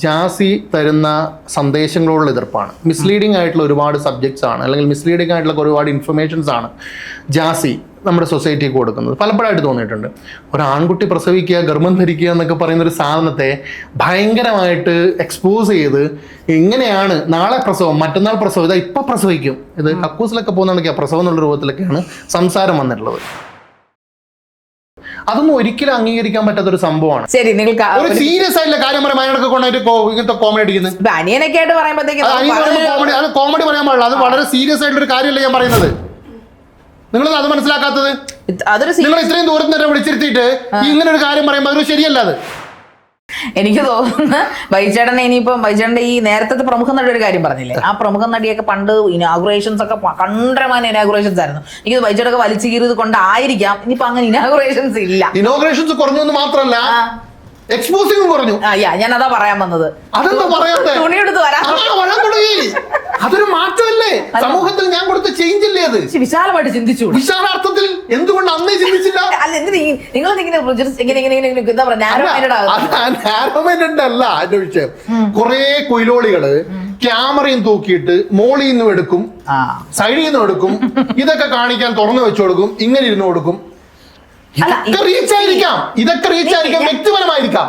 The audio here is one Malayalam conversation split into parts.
ജാസി തരുന്ന സന്ദേശങ്ങളോടുള്ള എതിർപ്പാണ്. മിസ്ലീഡിംഗ് ആയിട്ടുള്ള ഒരുപാട് സബ്ജക്ട്സ് ആണ്, അല്ലെങ്കിൽ മിസ്ലീഡിംഗ് ആയിട്ടുള്ള ഒരുപാട് ഇൻഫർമേഷൻസ് ആണ് ജാസി നമ്മുടെ സൊസൈറ്റിക്ക് കൊടുക്കുന്നത്. പലപ്പോഴായിട്ട് തോന്നിയിട്ടുണ്ട്, ഒരു ആൺകുട്ടി പ്രസവിക്കുക, ഗർഭം ധരിക്കുക എന്നൊക്കെ പറയുന്ന ഒരു സാധനത്തെ ഭയങ്കരമായിട്ട് എക്സ്പോസ് ചെയ്ത് ഇങ്ങനെയാണ് നാളെ പ്രസവം, മറ്റന്നാൾ പ്രസവം, ഇതാ ഇപ്പം പ്രസവിക്കും, ഇത് കക്കൂസിലൊക്കെ പോകുന്നതൊക്കെയാണ് പ്രസവം എന്നുള്ള രൂപത്തിലൊക്കെയാണ് സംസാരം വന്നിട്ടുള്ളത്. അതൊന്നും ഒരിക്കലും അംഗീകരിക്കാൻ പറ്റാത്ത ഒരു സംഭവമാണ്. ശരി, നിങ്ങൾക്ക് ഒരു സീരിയസ് ആയിട്ടുള്ള കാര്യം പറയാനൊക്കെ കൊണ്ടായിട്ട് ഇങ്ങനത്തെ കോമഡി അടിക്കുന്നത് അനിയനൊക്കെ ആയിട്ട് പറയുമ്പോഴത്തേക്ക് കോമഡി പറയാൻ പാടില്ല. അത് വളരെ സീരിയസ് ആയിട്ടുള്ള ഒരു കാര്യമല്ല ഞാൻ പറയുന്നത്. നിങ്ങളത് അത് മനസ്സിലാക്കാത്തത്. നിങ്ങൾ ഇത്രയും ദൂരത്ത് തന്നെ വിളിച്ചിരുത്തിയിട്ട് ഇങ്ങനെ ഒരു കാര്യം പറയുമ്പോൾ അതൊരു ശരിയല്ല. അത് എനിക്ക് തോന്നുന്നു ബൈചേട്ടനെ ഇനിയിപ്പം ബൈചേട്ടന്റെ ഈ നേരത്തെ പ്രമുഖ നടി ഒരു കാര്യം പറഞ്ഞില്ലേ, ആ പ്രമുഖ നടിയൊക്കെ പണ്ട് ഇനാഗുറേഷൻസ് ഒക്കെ കണ്ടമാന ഇനാഗുറേഷൻസ് ആയിരുന്നു. എനിക്ക് ബൈചേട്ടൊക്കെ വലിച്ചു കീറിയത് കൊണ്ടായിരിക്കാം ഇനിയിപ്പോ അങ്ങനെ ഇനാഗുറേഷൻസ് ഇല്ല. ഇനോഗ്രേഷൻസ് കുറഞ്ഞു എന്ന് മാത്രമല്ല, എക്സ്പോസിംഗ് കുറഞ്ഞു. ഞാൻ അതാ പറയാൻ വന്നത്. തുണിയെടുത്ത് വരാൻ അതൊരു മാറ്റമല്ലേ സമൂഹത്തിൽ? ഞാൻ കൊടുത്ത ചേഞ്ച് അല്ലേ അത്? വിശാലമായിട്ട് ചിന്തിച്ചു. വിശാലാർത്ഥത്തിൽ എന്തുകൊണ്ട് അന്നേ ചിന്തിച്ചില്ല? അല്ല, നിങ്ങൾ എന്താ അല്ല അതിന്റെ വിഷയം. കുറെ കൊയിലോളികള് ക്യാമറയും തൂക്കിയിട്ട് മോളിൽ നിന്നും എടുക്കും, സൈഡിൽ നിന്നും എടുക്കും, ഇതൊക്കെ കാണിക്കാൻ തുറന്നു വെച്ചു കൊടുക്കും, ഇങ്ങനെ ഇരുന്ന് കൊടുക്കും. ഇതൊക്കെ റീച്ച് ആയിരിക്കാം, വ്യക്തിപരമായിരിക്കാം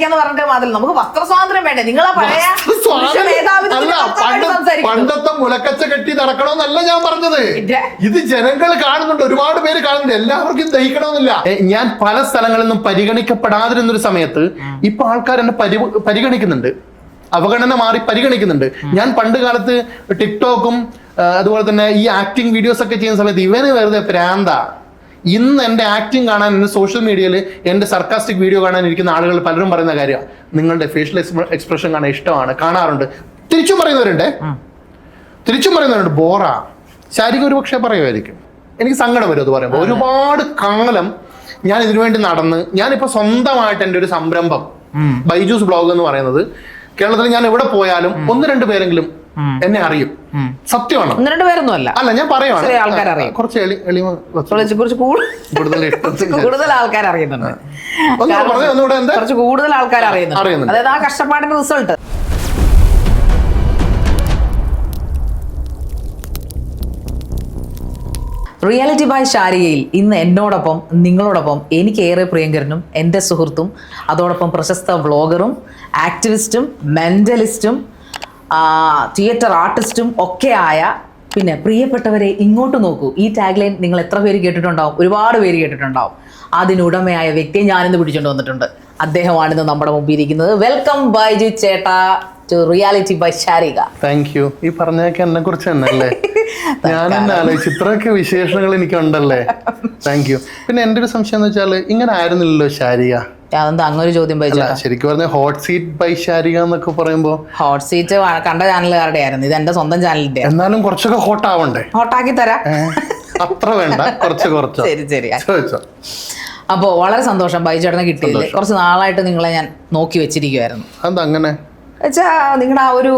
എന്ന് പറഞ്ഞിട്ട് മാത്രമല്ല, നമുക്ക് വസ്ത്രസ്വാതന്ത്ര്യം വേണ്ടേ? നിങ്ങളെ പഴയ പണ്ടത്തെ മുലക്കച്ച കെട്ടി നടക്കണമെന്നല്ല ഞാൻ പറഞ്ഞത്. ഇത് ജനങ്ങൾ കാണുന്നുണ്ട്, ഒരുപാട് പേര് കാണുന്നുണ്ട്, എല്ലാവർക്കും ദഹിക്കണമെന്നില്ല. ഞാൻ പല സ്ഥലങ്ങളിൽ നിന്നും പരിഗണിക്കപ്പെടാതിരുന്നൊരു സമയത്ത് ഇപ്പൊ ആൾക്കാർ എന്നെ പരിഗണിക്കുന്നുണ്ട്, അവഗണന മാറി പരിഗണിക്കുന്നുണ്ട്. ഞാൻ പണ്ട് കാലത്ത് ടിക്ടോക്കും അതുപോലെ തന്നെ ഈ ആക്ടിങ് വീഡിയോസ് ഒക്കെ ചെയ്യുന്ന സമയത്ത് ഇവന് വെറുതെ പ്രാന്ത. ഇന്ന് എൻ്റെ ആക്ടിങ് കാണാൻ, ഇന്ന് സോഷ്യൽ മീഡിയയിൽ എൻ്റെ സർക്കാസ്റ്റിക് വീഡിയോ കാണാൻ ഇരിക്കുന്ന ആളുകൾ പലരും പറയുന്ന കാര്യമാണ്, നിങ്ങളുടെ ഫേഷ്യൽ എക്സ്പ്രഷൻ കാണാൻ ഇഷ്ടമാണ്, കാണാറുണ്ട്. തിരിച്ചും പറയുന്നവരുണ്ട് ബോറാ. ശാരിക ഒരു പക്ഷേ പറയുമായിരിക്കും. എനിക്ക് സങ്കടം വരും അത് പറയുമ്പോൾ. ഒരുപാട് കാലം ഞാൻ ഇതിനുവേണ്ടി നടന്ന്, ഞാനിപ്പോൾ സ്വന്തമായിട്ട് എൻ്റെ ഒരു സംരംഭം ബൈജൂസ് ബ്ലോഗ് എന്ന് പറയുന്നത്, കേരളത്തിൽ ഞാൻ എവിടെ പോയാലും 1-2 പേരെങ്കിലും എന്നെ അറിയും. സത്യമാണ്. 1-2 പേരൊന്നും അല്ല, ഞാൻ പറയുവാണ്. കുറച്ച് കൂടുതൽ ആൾക്കാർ അറിയുന്നുണ്ട്. കുറച്ച് കൂടുതൽ ആൾക്കാർ അറിയുന്നുണ്ട്. അതായത് ആ കഷ്ടപ്പാടിന്റെ റിസൾട്ട്. റിയാലിറ്റി ബൈ ശാരികയിൽ ഇന്ന് എന്നോടൊപ്പം, നിങ്ങളോടൊപ്പം എനിക്കേറെ പ്രിയങ്കരനും എൻ്റെ സുഹൃത്തും അതോടൊപ്പം പ്രശസ്ത വ്ളോഗറും ആക്ടിവിസ്റ്റും മെന്റലിസ്റ്റും തിയേറ്റർ ആർട്ടിസ്റ്റും ഒക്കെ ആയ, പിന്നെ പ്രിയപ്പെട്ടവരെ ഇങ്ങോട്ട് നോക്കൂ, ഈ ടാഗ് ലൈൻ നിങ്ങൾ എത്ര പേര് കേട്ടിട്ടുണ്ടാവും? ഒരുപാട് പേര് കേട്ടിട്ടുണ്ടാവും. അതിനുടമയായ വ്യക്തിയെ ഞാനിന്ന് പിടിച്ചുകൊണ്ട് വന്നിട്ടുണ്ട്. അദ്ദേഹമാണിന്ന് നമ്മുടെ മുമ്പിൽ ഇരിക്കുന്നത്. വെൽക്കം ബൈജു ചേട്ടാ to reality by Sarika. Thank you. ഈ പറഞ്ഞൊക്കെ എന്നെ കുറിച്ച് തന്നെയല്ലേ? ഞാനെന്നെ ആലോചിച്ചു, ഇത്രയൊക്കെ വിശേഷങ്ങൾ എനിക്കുണ്ടല്ലേ. Thank you. പിന്നെ എൻ്റെ ഒരു സംശയം എന്ന് വെച്ചാൽ, ഇങ്ങനെ ആയിരുന്നില്ലല്ലോ ശാരിക. അതെന്താ അങ്ങനെ ഒരു ചോദ്യം? ശരിക്കും പറഞ്ഞ ഹോട്ട് സീറ്റ് ബൈ ശാരിക എന്നൊക്കെ പറയുമ്പോ, ഹോട്ട് സീറ്റ് കണ്ട ചാനലുകാരുടെ ആയിരുന്നു, ഇത് എന്റെ സ്വന്തം ചാനലിന്റെ. എന്നാലും കുറച്ചൊക്കെ ഹോട്ട് ആവണ്ടേ? ഹോട്ടാക്കി തരാം. അത്ര വേണ്ട, കുറച്ച്. ശരി. അപ്പോ വളരെ സന്തോഷം ബൈചേട്ടനെ കിട്ടിയില്ലേ. കുറച്ച് നാളായിട്ട് നിങ്ങളെ ഞാൻ നോക്കി വെച്ചിരിക്കുവായിരുന്നു. എന്താ അങ്ങനെ വെച്ചാ, നിങ്ങളുടെ ആ ഒരു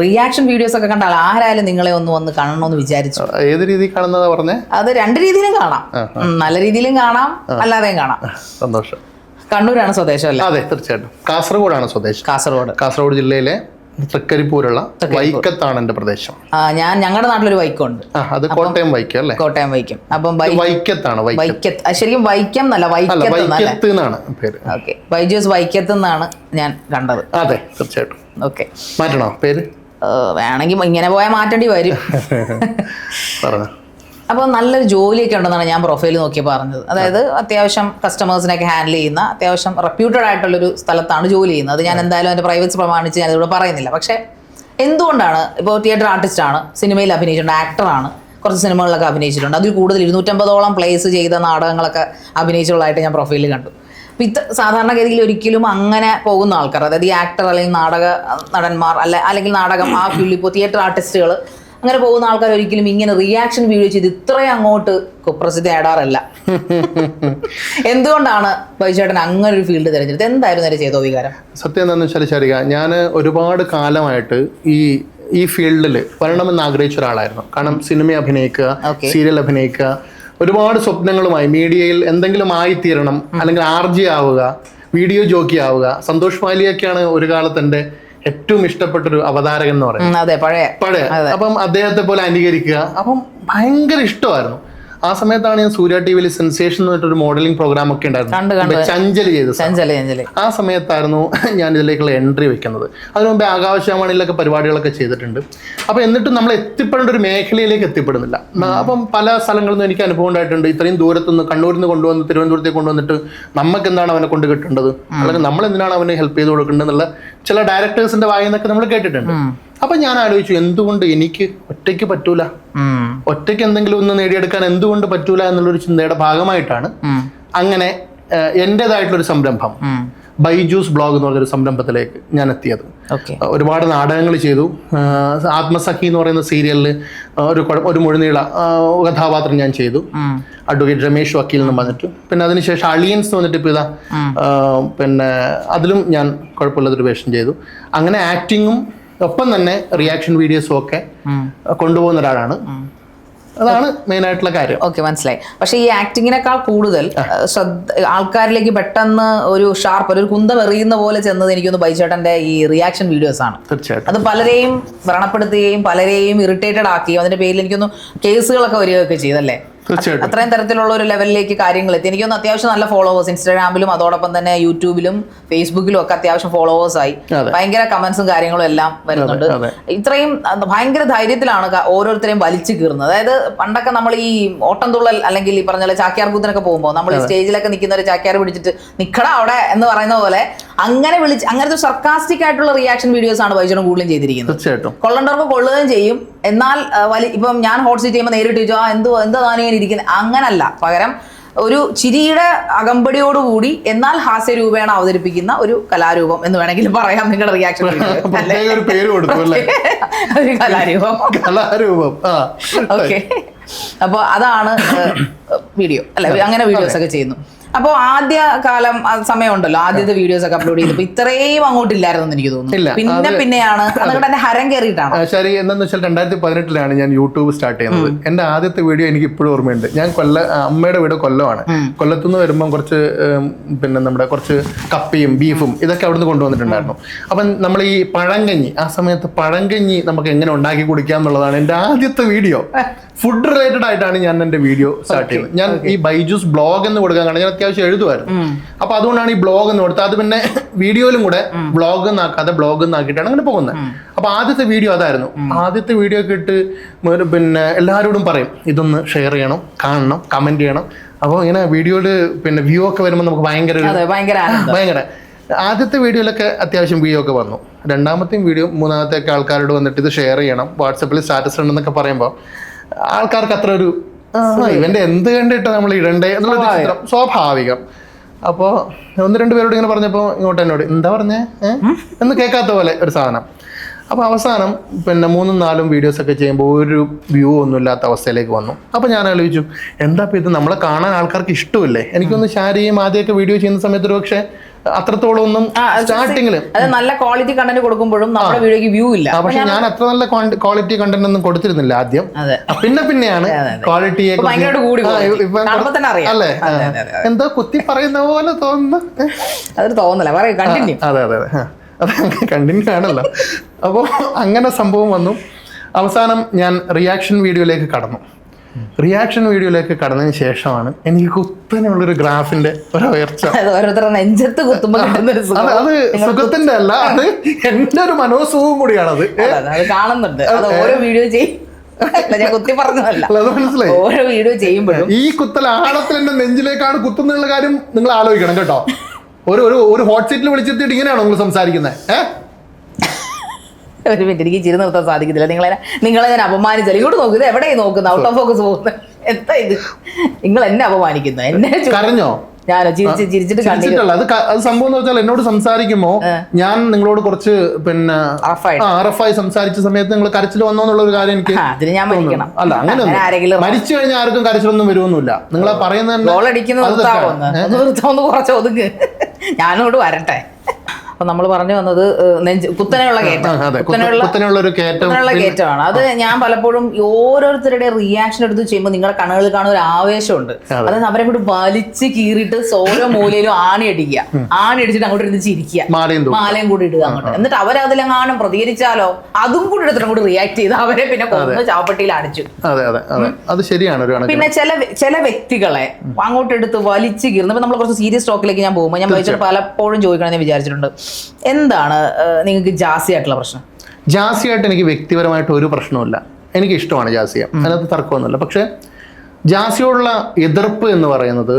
റിയാക്ഷൻ വീഡിയോസ് ഒക്കെ കണ്ടാൽ ആരായാലും നിങ്ങളെ ഒന്ന് വന്ന് കാണണമെന്ന് വിചാരിച്ചു. ഏത് രീതിയിൽ കാണുന്നതാ പറഞ്ഞേ? അത് 2 രീതിയിലും കാണാം. നല്ല രീതിയിലും കാണാം, അല്ലാതെയും കാണാം. സന്തോഷം. കണ്ണൂരാണ് സ്വദേശം അല്ലേ? അതെ, തീർച്ചയായിട്ടും. കാസർഗോഡാണ് സ്വദേശം. കാസർഗോഡ് ജില്ലയിലെ തൃക്കരിപ്പൂരുള്ള വൈക്കത്താണ് എന്റെ പ്രദേശം. ഞങ്ങളുടെ നാട്ടിലൊരു വൈക്കമുണ്ട്. അത് കോട്ടയം വൈക്കം അല്ലേ? കോട്ടയം വൈക്കം. അപ്പം വൈക്കത്താണ്. ശരിക്കും വൈക്കം എന്നല്ല, വൈക്കത്ത് എന്നാണ് പേര്. ഓക്കെ, ബൈജൂസ് വൈക്കത്ത് എന്നാണ് ഞാൻ കണ്ടത്. അതെ, തീർച്ചയായിട്ടും. ഓക്കെ, മാറ്റണോ പേര്? വേണമെങ്കിൽ ഇങ്ങനെ പോയാൽ മാറ്റേണ്ടി വരും. പറഞ്ഞു. അപ്പോൾ നല്ലൊരു ജോലിയൊക്കെ ഉണ്ടെന്നാണ് ഞാൻ പ്രൊഫൈൽ നോക്കി പറഞ്ഞത്. അതായത് അത്യാവശ്യം കസ്റ്റമേഴ്സിനൊക്കെ ഹാൻഡിൽ ചെയ്യുന്ന, അത്യാവശ്യം റെപ്യൂട്ടഡ് ആയിട്ടുള്ളൊരു സ്ഥലത്താണ് ജോലി ചെയ്യുന്നത്. അത് ഞാൻ എന്തായാലും എൻ്റെ പ്രൈവറ്റ്സ് പ്രമാണിച്ച് ഞാനിവിടെ പറയുന്നില്ല. പക്ഷേ എന്തുകൊണ്ടാണ്, ഇപ്പോൾ തിയേറ്റർ ആർട്ടിസ്റ്റാണ്, സിനിമയിൽ അഭിനയിച്ചിട്ടുണ്ട്, ആക്ടറാണ്, കുറച്ച് സിനിമകളിലൊക്കെ അഭിനയിച്ചിട്ടുണ്ട്. അതിൽ കൂടുതൽ 250ഓളം പ്ലേസ് ചെയ്ത നാടകങ്ങളൊക്കെ അഭിനയിച്ചുള്ളതായിട്ട് ഞാൻ പ്രൊഫൈലിൽ കണ്ടു. അപ്പോൾ സാധാരണഗതിയിൽ ഒരിക്കലും അങ്ങനെ പോകുന്ന ആൾക്കാർ, അതായത് ഈ ആക്ടർ അല്ലെങ്കിൽ നാടക നടന്മാർ അല്ലെങ്കിൽ നാടകം ആ ഫീൽഡിൽ ഇപ്പോൾ തിയേറ്റർ ആർട്ടിസ്റ്റുകൾ അങ്ങനെ പോകുന്ന ആൾക്കാർ ഒരിക്കലും ഇങ്ങനെ റിയാക്ഷൻ വീഡിയോ ചെയ്ത് ഇത്രയും അങ്ങോട്ട് കുപ്രസിദ്ധി നേടാറില്ല. എന്തുകൊണ്ടാണ് ബൈചേട്ടൻ അങ്ങനെ ഒരു ഫീൽഡ് തിരഞ്ഞെടുത്തത്? എന്തായിരുന്നു നേരെ ചെയ്തോ വികാരം? സത്യം എന്താണെന്ന് വെച്ചാൽ ശരിക, ഞാൻ ഒരുപാട് കാലമായിട്ട് ഈ ഫീൽഡിൽ വരണമെന്ന് ആഗ്രഹിച്ച ഒരാളായിരുന്നു. കാരണം സിനിമ അഭിനയിക്കുക, സീരിയൽ അഭിനയിക്കുക, ഒരുപാട് സ്വപ്നങ്ങളുമായി മീഡിയയിൽ എന്തെങ്കിലും ആയിത്തീരണം, അല്ലെങ്കിൽ ആർജി ആവുക, വീഡിയോ ജോക്കി ആവുക. സന്തോഷ് മാലിയൊക്കെയാണ് ഒരു കാലത്ത് എൻ്റെ ഏറ്റവും ഇഷ്ടപ്പെട്ടൊരു അവതാരകൻ എന്ന് പറയുന്നത്. അതെ, പഴയ. അപ്പം അദ്ദേഹത്തെ പോലെ അനുകരിക്കുക, അപ്പം ഭയങ്കര ഇഷ്ടമായിരുന്നു. ആ സമയത്താണ് ഞാൻ സൂര്യ ടിവിയിൽ സെൻസേഷൻ എന്ന് പറഞ്ഞിട്ടൊരു മോഡലിംഗ് പ്രോഗ്രാം ഒക്കെ ഉണ്ടായിരുന്നു, ചഞ്ചല് ചെയ്ത്. ആ സമയത്തായിരുന്നു ഞാൻ ഇതിലേക്കുള്ള എൻട്രി വെക്കുന്നത്. അതിനു മുമ്പേ ആകാശവാണിയിലൊക്കെ പരിപാടികളൊക്കെ ചെയ്തിട്ടുണ്ട്. അപ്പൊ എന്നിട്ടും നമ്മൾ എത്തിപ്പെടേണ്ട ഒരു മേഖലയിലേക്ക് എത്തിപ്പെടുന്നില്ല. അപ്പം പല സ്ഥലങ്ങളിൽ നിന്നും എനിക്ക് അനുഭവം ഉണ്ടായിട്ടുണ്ട്. ഇത്രയും ദൂരത്തുനിന്ന് കണ്ണൂരിൽ നിന്ന് കൊണ്ടുവന്ന് തിരുവനന്തപുരത്തേക്ക് കൊണ്ടുവന്നിട്ട് നമുക്ക് എന്താണ് അവനെ കൊണ്ട് കിട്ടേണ്ടത്, അല്ലെങ്കിൽ നമ്മൾ എന്തിനാണ് അവന് ഹെൽപ്പ് ചെയ്ത് കൊടുക്കേണ്ടത് എന്നുള്ള ചില ഡയറക്ടേഴ്സിന്റെ വായിൽ നിന്നൊക്കെ നമ്മൾ കേട്ടിട്ടുണ്ട്. അപ്പൊ ഞാൻ ആലോചിച്ചു, എന്തുകൊണ്ട് എനിക്ക് ഒറ്റയ്ക്ക് പറ്റൂല, ഒറ്റയ്ക്ക് എന്തെങ്കിലും ഒന്ന് നേടിയെടുക്കാൻ എന്തുകൊണ്ട് പറ്റൂല എന്നുള്ളൊരു ചിന്തയുടെ ഭാഗമായിട്ടാണ് അങ്ങനെ എന്റേതായിട്ടുള്ളൊരു സംരംഭം ബൈജൂസ് ബ്ലോഗ് എന്ന് പറഞ്ഞൊരു സംരംഭത്തിലേക്ക് ഞാൻ എത്തിയത്. ഒരുപാട് നാടകങ്ങൾ ചെയ്തു. ആത്മസഖി എന്ന് പറയുന്ന സീരിയലിൽ ഒരു മുഴുനീള കഥാപാത്രം ഞാൻ ചെയ്തു, അഡ്വക്കേറ്റ് രമേശ് വക്കീൽ എന്ന് പറഞ്ഞിട്ട്. പിന്നെ അതിനുശേഷം അളിയൻസ് എന്ന് പറഞ്ഞിട്ട് ഇപ്പൊ ഇതാ പിന്നെ അതിലും ഞാൻ കുഴപ്പമില്ലാത്തൊരു വേഷം ചെയ്തു. അങ്ങനെ ആക്ടിങ്ങും ഒപ്പം തന്നെ റിയാക്ഷൻ വീഡിയോസും ഒക്കെ കൊണ്ടുപോകുന്ന ഒരാളാണ്. അതാണ് മെയിൻ ആയിട്ടുള്ള കാര്യം. ഓക്കെ, മനസ്സിലായി. പക്ഷെ ഈ ആക്ടിങ്ങിനേക്കാൾ കൂടുതൽ ആൾക്കാരിലേക്ക് പെട്ടെന്ന് ഒരു ഷാർപ്പ്, ഒരു കുന്തം എറിയുന്ന പോലെ ചെന്നത് എനിക്കൊന്ന് ബൈചേട്ടന്റെ ഈ റിയാക്ഷൻ വീഡിയോസ് ആണ്. തീർച്ചയായിട്ടും അത് പലരെയും വ്രണപ്പെടുത്തുകയും പലരെയും ഇറിറ്റേറ്റഡ് ആക്കുകയും അതിന്റെ പേരിൽ എനിക്കൊന്ന് കേസുകളൊക്കെ വരികയൊക്കെ ചെയ്തല്ലേ? അത്രയും തരത്തിലുള്ള ഒരു ലെവലിലേക്ക് കാര്യങ്ങൾ എത്തി. എനിക്കൊന്ന് അത്യാവശ്യം നല്ല ഫോളോവേഴ്സ് ഇൻസ്റ്റാഗ്രാമിലും അതോടൊപ്പം തന്നെ യൂട്യൂബിലും ഫേസ്ബുക്കിലും ഒക്കെ അത്യാവശ്യം ഫോളോവേഴ്സ് ആയി. ഭയങ്കര കമന്റ്സും കാര്യങ്ങളും എല്ലാം വരുന്നുണ്ട്. ഇത്രയും ഭയങ്കര ധൈര്യത്തിലാണ് ഓരോരുത്തരെയും വലിച്ചു കീറുന്നത്. അതായത് പണ്ടൊക്കെ നമ്മൾ ഈ ഓട്ടംതുള്ളൽ അല്ലെങ്കിൽ ഈ പറഞ്ഞ ചാക്യാർ കൂത്തിനൊക്കെ പോകുമ്പോൾ നമ്മൾ ഈ സ്റ്റേജിലൊക്കെ നിൽക്കുന്ന ഒരു ചാക്യാർ പിടിച്ചിട്ട് നിക്കട അവിടെ എന്ന് പറയുന്ന പോലെ അങ്ങനെ വിളിച്ച് അങ്ങനത്തെ സർക്കാസ്റ്റിക് ആയിട്ടുള്ള റിയാക്ഷൻ വീഡിയോസ് ആണ് ബൈജുട്ടൻ കൂടുതലും ചെയ്തിരിക്കുന്നത്. കൊള്ളണ്ടവർക്ക് കൊള്ളുകയും ചെയ്യും. എന്നാൽ ഇപ്പം ഞാൻ ഹോട്ട് സീറ്റ് ചെയ്യുമ്പോൾ നേരിട്ട് ചോദിച്ചാൽ എന്താ താനിങ്ങനെ ഇരിക്കുന്നത്, അങ്ങനല്ല. പകരം ഒരു ചിരിയുടെ അകമ്പടിയോടുകൂടി എന്നാൽ ഹാസ്യരൂപേണ അവതരിപ്പിക്കുന്ന ഒരു കലാരൂപം എന്ന് വേണമെങ്കിൽ പറയാം. നിങ്ങളുടെ റിയാക്ഷൻ കലാരൂപം. ഓക്കെ, അപ്പൊ അതാണ് വീഡിയോ അല്ലെ? അങ്ങനെ വീഡിയോസ് ഒക്കെ ചെയ്യുന്നു. അപ്പോൾ ആദ്യ കാലം സമയമുണ്ടല്ലോ, ആദ്യത്തെ വീഡിയോസ് ഒക്കെ അപ്ലോഡ് ചെയ്തപ്പോൾ ഇത്രയും അങ്ങോട്ടില്ലായിരുന്നു എനിക്ക് തോന്നുന്നു. പിന്നെയാണ് അതുകൊണ്ട് എന്റെ ഹരം കയറിയിട്ടാണ്. ശരി, എന്താണെന്ന് വെച്ചാൽ 2018 ഞാൻ യൂട്യൂബ് സ്റ്റാർട്ട് ചെയ്യുന്നത്. എന്റെ ആദ്യത്തെ വീഡിയോ എനിക്ക് ഇപ്പോഴും ഓർമ്മയുണ്ട്. ഞാൻ അമ്മയുടെ വീട് കൊല്ലമാണ്. കൊല്ലത്തുനിന്ന് വരുമ്പോൾ കുറച്ച് പിന്നെ നമ്മുടെ കുറച്ച് കപ്പയും ബീഫും ഇതൊക്കെ അവിടുന്ന് കൊണ്ടുവന്നിട്ടുണ്ടായിരുന്നു. അപ്പം നമ്മൾ ഈ പഴങ്കഞ്ഞി, ആ സമയത്ത് പഴങ്കഞ്ഞി നമുക്ക് എങ്ങനെ ഉണ്ടാക്കി കുടിക്കാം എന്നുള്ളതാണ് എന്റെ ആദ്യത്തെ വീഡിയോ. ഫുഡ് റിലേറ്റഡ് ആയിട്ടാണ് ഞാൻ എന്റെ വീഡിയോ സ്റ്റാർട്ട് ചെയ്യുന്നത്. ഞാൻ ഈ ബൈജൂസ് ബ്ലോഗ് എന്ന് കൊടുക്കാൻ കാരണം ഞാൻ അത്യാവശ്യം എഴുതുമായിരുന്നു. അപ്പൊ അതുകൊണ്ടാണ് ഈ ബ്ലോഗ് എന്ന് കൊടുത്തത്. അത് പിന്നെ വീഡിയോയിലും കൂടെ ബ്ലോഗ് എന്നാക്കാതെ ബ്ലോഗ് എന്നാക്കിയിട്ടാണ് അങ്ങനെ പോകുന്നത്. അപ്പൊ ആദ്യത്തെ വീഡിയോ അതായിരുന്നു. ആദ്യത്തെ വീഡിയോ ഒക്കെ ഇട്ട് പിന്നെ എല്ലാവരോടും പറയും ഇതൊന്ന് ഷെയർ ചെയ്യണം, കാണണം, കമന്റ് ചെയ്യണം. അപ്പോൾ ഇങ്ങനെ വീഡിയോയില് പിന്നെ വ്യൂ ഒക്കെ വരുമ്പോൾ നമുക്ക് ഭയങ്കര ആദ്യത്തെ വീഡിയോയിലൊക്കെ അത്യാവശ്യം വ്യൂ ഒക്കെ വന്നു. രണ്ടാമത്തെയും വീഡിയോ മൂന്നാമത്തെ ഒക്കെ ആൾക്കാരോട് വന്നിട്ട് ഇത് ഷെയർ ചെയ്യണം, വാട്സപ്പിൽ സ്റ്റാറ്റസ് ഉണ്ടെന്നൊക്കെ പറയുമ്പോൾ ആൾക്കാർക്ക് അത്ര ഒരു ഇവന്റെ എന്ത് കണ്ടിട്ട് നമ്മൾ ഇടണ്ടേ എന്നുള്ളൊരു ചിത്രം സ്വാഭാവികം. അപ്പോൾ 1-2 പേരോട് ഇങ്ങനെ പറഞ്ഞപ്പോൾ ഇങ്ങോട്ട് എന്നോട് എന്താ പറഞ്ഞേ എന്ന് കേൾക്കാത്ത പോലെ ഒരു സാധനം. അപ്പോൾ അവസാനം പിന്നെ 3-4 വീഡിയോസ് ഒക്കെ ചെയ്യുമ്പോൾ ഒരു വ്യൂ ഒന്നും ഇല്ലാത്ത അവസ്ഥയിലേക്ക് വന്നു. അപ്പോൾ ഞാൻ ആലോചിച്ചു എന്താ ഇത് നമ്മളെ കാണാൻ ആൾക്കാർക്ക് ഇഷ്ടമില്ലേ? എനിക്കൊന്ന് ഷാരിയും ആദ്യമൊക്കെ വീഡിയോ ചെയ്യുന്ന സമയത്ത് ഒരു പക്ഷേ അത്രത്തോളം ഒന്നും സ്റ്റാർട്ടിങ്ങില് നല്ല ക്വാളിറ്റി കണ്ടന്റ് കൊടുക്കുമ്പോഴും നമ്മുടെ വീഡിയോക്ക് വ്യൂ ഇല്ല. പക്ഷെ ഞാൻ അത്ര നല്ല ക്വാളിറ്റി കണ്ടന്റ് ഒന്നും കൊടുത്തിരുന്നില്ല ആദ്യം. പിന്നെയാണ് ക്വാളിറ്റിയെ അല്ലേ എന്തോ കുത്തി പറയുന്ന പോലെ തോന്നുന്നു. അതൊരു തോന്നല കണ്ടിന്യൂ. അതെ കണ്ടിന്യൂ ആണല്ലോ. അപ്പോൾ അങ്ങനെ സംഭവം വന്നു. അവസാനം ഞാൻ റിയാക്ഷൻ വീഡിയോയിലേക്ക് കടന്നു. റിയാക്ഷൻ വീഡിയോയിലേക്ക് കടന്നതിന് ശേഷമാണ് എനിക്ക് കുത്തനെയുള്ളൊരു ഗ്രാഫിന്റെ ഒരു ഉയർച്ച. അത് സുഖത്തിന്റെ അല്ല, അത് എന്റെ ഒരു മനോസുഖവും കൂടിയാണത്. കാണുന്നുണ്ട് ഓരോ വീഡിയോ മനസ്സിലായി. ഓരോ വീഡിയോ ചെയ്യുമ്പോഴും ഈ കുത്തൽ ആഴത്തിൽ എന്റെ നെഞ്ചിലേക്കാണ് കുത്തുന്നുള്ള കാര്യം നിങ്ങൾ ആലോചിക്കണം കേട്ടോ. ഒരു ഹോട്ട് സീറ്റിൽ വിളിച്ചെത്തിയിട്ട് ഇങ്ങനെയാണോ നിങ്ങൾ സംസാരിക്കുന്നത്? ഒരു മിനിറ്റ്, എനിക്ക് ചിരി നിർത്താൻ സാധിക്കത്തില്ല. നിങ്ങളെ ഞാൻ അപമാനിച്ചാൽ ഇങ്ങോട്ട് നോക്കുന്നത് എവിടെയാണ് നോക്കുന്നത്? ഔട്ട് ഓഫ് ഫോക്കസ് പോകുന്നത് എന്താ ഇത്? നിങ്ങൾ എന്നെ അപമാനിക്കുന്നു. എന്നെ കരഞ്ഞോ? ഞാനോ ചിരിച്ചിട്ട് അത് സംഭവം എന്ന് വെച്ചാൽ എന്നോട് സംസാരിക്കുമ്പോ ഞാൻ നിങ്ങളോട് കുറച്ച് പിന്നെ റഫായി സംസാരിച്ച സമയത്ത് നിങ്ങൾ കരച്ചിൽ വന്നോ എന്നുള്ള ഒരു കാര്യം എനിക്ക് അല്ല അങ്ങനെ മരിച്ചു കഴിഞ്ഞാൽ ആർക്കും കരച്ചിലൊന്നും വരുമൊന്നുമില്ല. നിങ്ങൾ പറയുന്നത് കുറച്ച് ഒതുങ്ങ്, ഞാനോട് വരട്ടെ. അപ്പൊ നമ്മൾ പറഞ്ഞു വന്നത് കുത്തനെയുള്ള കയറ്റം, കുത്തനെയുള്ള ഒരു കയറ്റമാണ്. അത് ഞാൻ പലപ്പോഴും ഓരോരുത്തരുടെ റിയാക്ഷൻ എടുത്ത് ചെയ്യുമ്പോൾ നിങ്ങളുടെ കണ്ണുകളിൽ കാണുന്ന ഒരു ആവേശമുണ്ട്. അതായത് അവരെ കൂടി വലിച്ച് കീറിയിട്ട് ഓരോ മൂലയിലും ആണി അടിച്ചിട്ട് അങ്ങോട്ട് ഇരുന്ന് ചിരിക്കുക, മാലയും കൂടി ഇടുക അങ്ങോട്ട്. എന്നിട്ട് അവരതിലെങ്ങാനും പ്രതികരിച്ചാലോ അതും കൂടി എടുത്തിട്ട് അങ്ങോട്ട് റിയാക്ട് ചെയ്ത് അവരെ പിന്നെ കൊന്ന് ചാവപ്പെട്ടിയിൽ അടിച്ചു. അത് ശരിയാണ്. പിന്നെ ചില വ്യക്തികളെ അങ്ങോട്ട് എടുത്ത് വലിച്ചു കീറുന്നു. നമ്മൾ കുറച്ച് സീരിയസ് ടോക്കിലേക്ക് ഞാൻ പോകുമ്പോൾ ഞാൻ പലപ്പോഴും ചോദിക്കണമെന്ന് വിചാരിച്ചിട്ടുണ്ട്, എന്താണ് നിങ്ങൾക്ക് ജാസിയായിട്ടുള്ള പ്രശ്നം? ജാസിയായിട്ട് എനിക്ക് വ്യക്തിപരമായിട്ട് ഒരു പ്രശ്നവുമില്ല. എനിക്ക് ഇഷ്ടമാണ് ജാസിയ, അതിനകത്ത് തർക്കമൊന്നുമില്ല. പക്ഷെ ജാസിയോടുള്ള എതിർപ്പ് എന്ന് പറയുന്നത്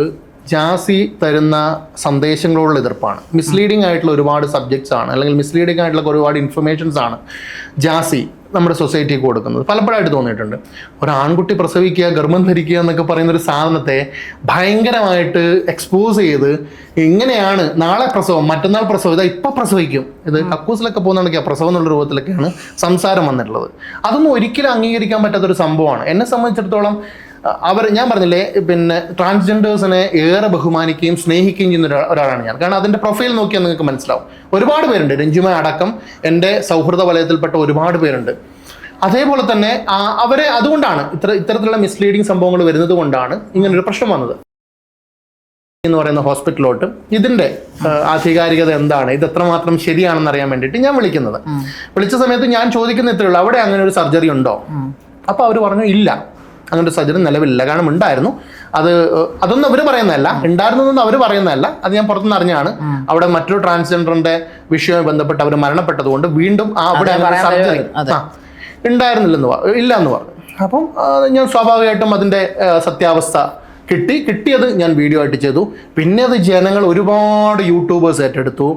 ജാസി തരുന്ന സന്ദേശങ്ങളോടുള്ള എതിർപ്പാണ്. മിസ്ലീഡിംഗ് ആയിട്ടുള്ള ഒരുപാട് സബ്ജക്ട്സ് ആണ്, അല്ലെങ്കിൽ മിസ്ലീഡിംഗ് ആയിട്ടുള്ള ഒരുപാട് ഇൻഫർമേഷൻസ് ആണ് ജാസി നമ്മുടെ സൊസൈറ്റിക്ക് കൊടുക്കുന്നത്. പലപ്പോഴായിട്ട് തോന്നിയിട്ടുണ്ട്, ഒരു ആൺകുട്ടി പ്രസവിക്കുക, ഗർഭം ധരിക്കുക എന്നൊക്കെ പറയുന്ന ഒരു സാധനത്തെ ഭയങ്കരമായിട്ട് എക്സ്പോസ് ചെയ്ത് ഇങ്ങനെയാണ് നാളെ പ്രസവം, മറ്റന്നാൾ പ്രസവം, ഇതാ ഇപ്പം പ്രസവിക്കും, ഇത് കക്കൂസിലൊക്കെ പോകുന്നതൊക്കെയാണ് പ്രസവം എന്നുള്ള രൂപത്തിലൊക്കെയാണ് സംസാരം വന്നിട്ടുള്ളത്. അതൊന്നും ഒരിക്കലും അംഗീകരിക്കാൻ പറ്റാത്തൊരു സംഭവമാണ്. എന്നെ സംബന്ധിച്ചിടത്തോളം ഞാൻ പറഞ്ഞില്ലേ, പിന്നെ ട്രാൻസ്ജെൻഡേഴ്സിനെ ഏറെ ബഹുമാനിക്കുകയും സ്നേഹിക്കുകയും ചെയ്യുന്ന ഒരാളാണ് ഞാൻ. കാരണം അതിൻ്റെ പ്രൊഫൈൽ നോക്കിയാൽ നിങ്ങൾക്ക് മനസ്സിലാവും. ഒരുപാട് പേരുണ്ട്, രഞ്ജുമ അടക്കം എൻ്റെ സൗഹൃദ വലയത്തിൽപ്പെട്ട ഒരുപാട് പേരുണ്ട്. അതേപോലെ തന്നെ അവരെ അതുകൊണ്ടാണ് ഇത്തരത്തിലുള്ള മിസ്ലീഡിങ് സംഭവങ്ങൾ വരുന്നത് കൊണ്ടാണ് ഇങ്ങനൊരു പ്രശ്നം വന്നത് എന്ന് പറയുന്ന ഹോസ്പിറ്റലിലോട്ട് ഇതിൻ്റെ ആധികാരികത എന്താണ്, ഇത് എത്രമാത്രം ശരിയാണെന്ന് അറിയാൻ വേണ്ടിയിട്ട് ഞാൻ വിളിച്ച സമയത്ത് ഞാൻ ചോദിക്കുന്ന ഇത്രയുള്ളൂ, അവിടെ അങ്ങനെ ഒരു സർജറി ഉണ്ടോ? അപ്പോൾ അവർ പറഞ്ഞു ഇല്ല, അങ്ങനെ ഒരു സർജറി നിലവിലില്ല. കാരണം ഉണ്ടായിരുന്നു, അതൊന്നും അവർ പറയുന്നതല്ല, ഉണ്ടായിരുന്നതെന്ന് അവർ പറയുന്നതല്ല, അത് ഞാൻ പുറത്തുനിന്ന് അറിഞ്ഞാണ്. അവിടെ മറ്റൊരു ട്രാൻസ്ജെൻഡറിന്റെ വിഷയവുമായി ബന്ധപ്പെട്ട് അവർ മരണപ്പെട്ടതുകൊണ്ട് വീണ്ടും അവിടെ സർജറി ഇല്ല എന്ന് പറഞ്ഞു. അപ്പം ഞാൻ സ്വാഭാവികമായിട്ടും അതിന്റെ സത്യാവസ്ഥ കിട്ടിയത് ഞാൻ വീഡിയോ ആയിട്ട് ചെയ്തു. പിന്നെ അത് ജനങ്ങൾ ഒരുപാട് യൂട്യൂബേഴ്സ് ഏറ്റെടുത്തു,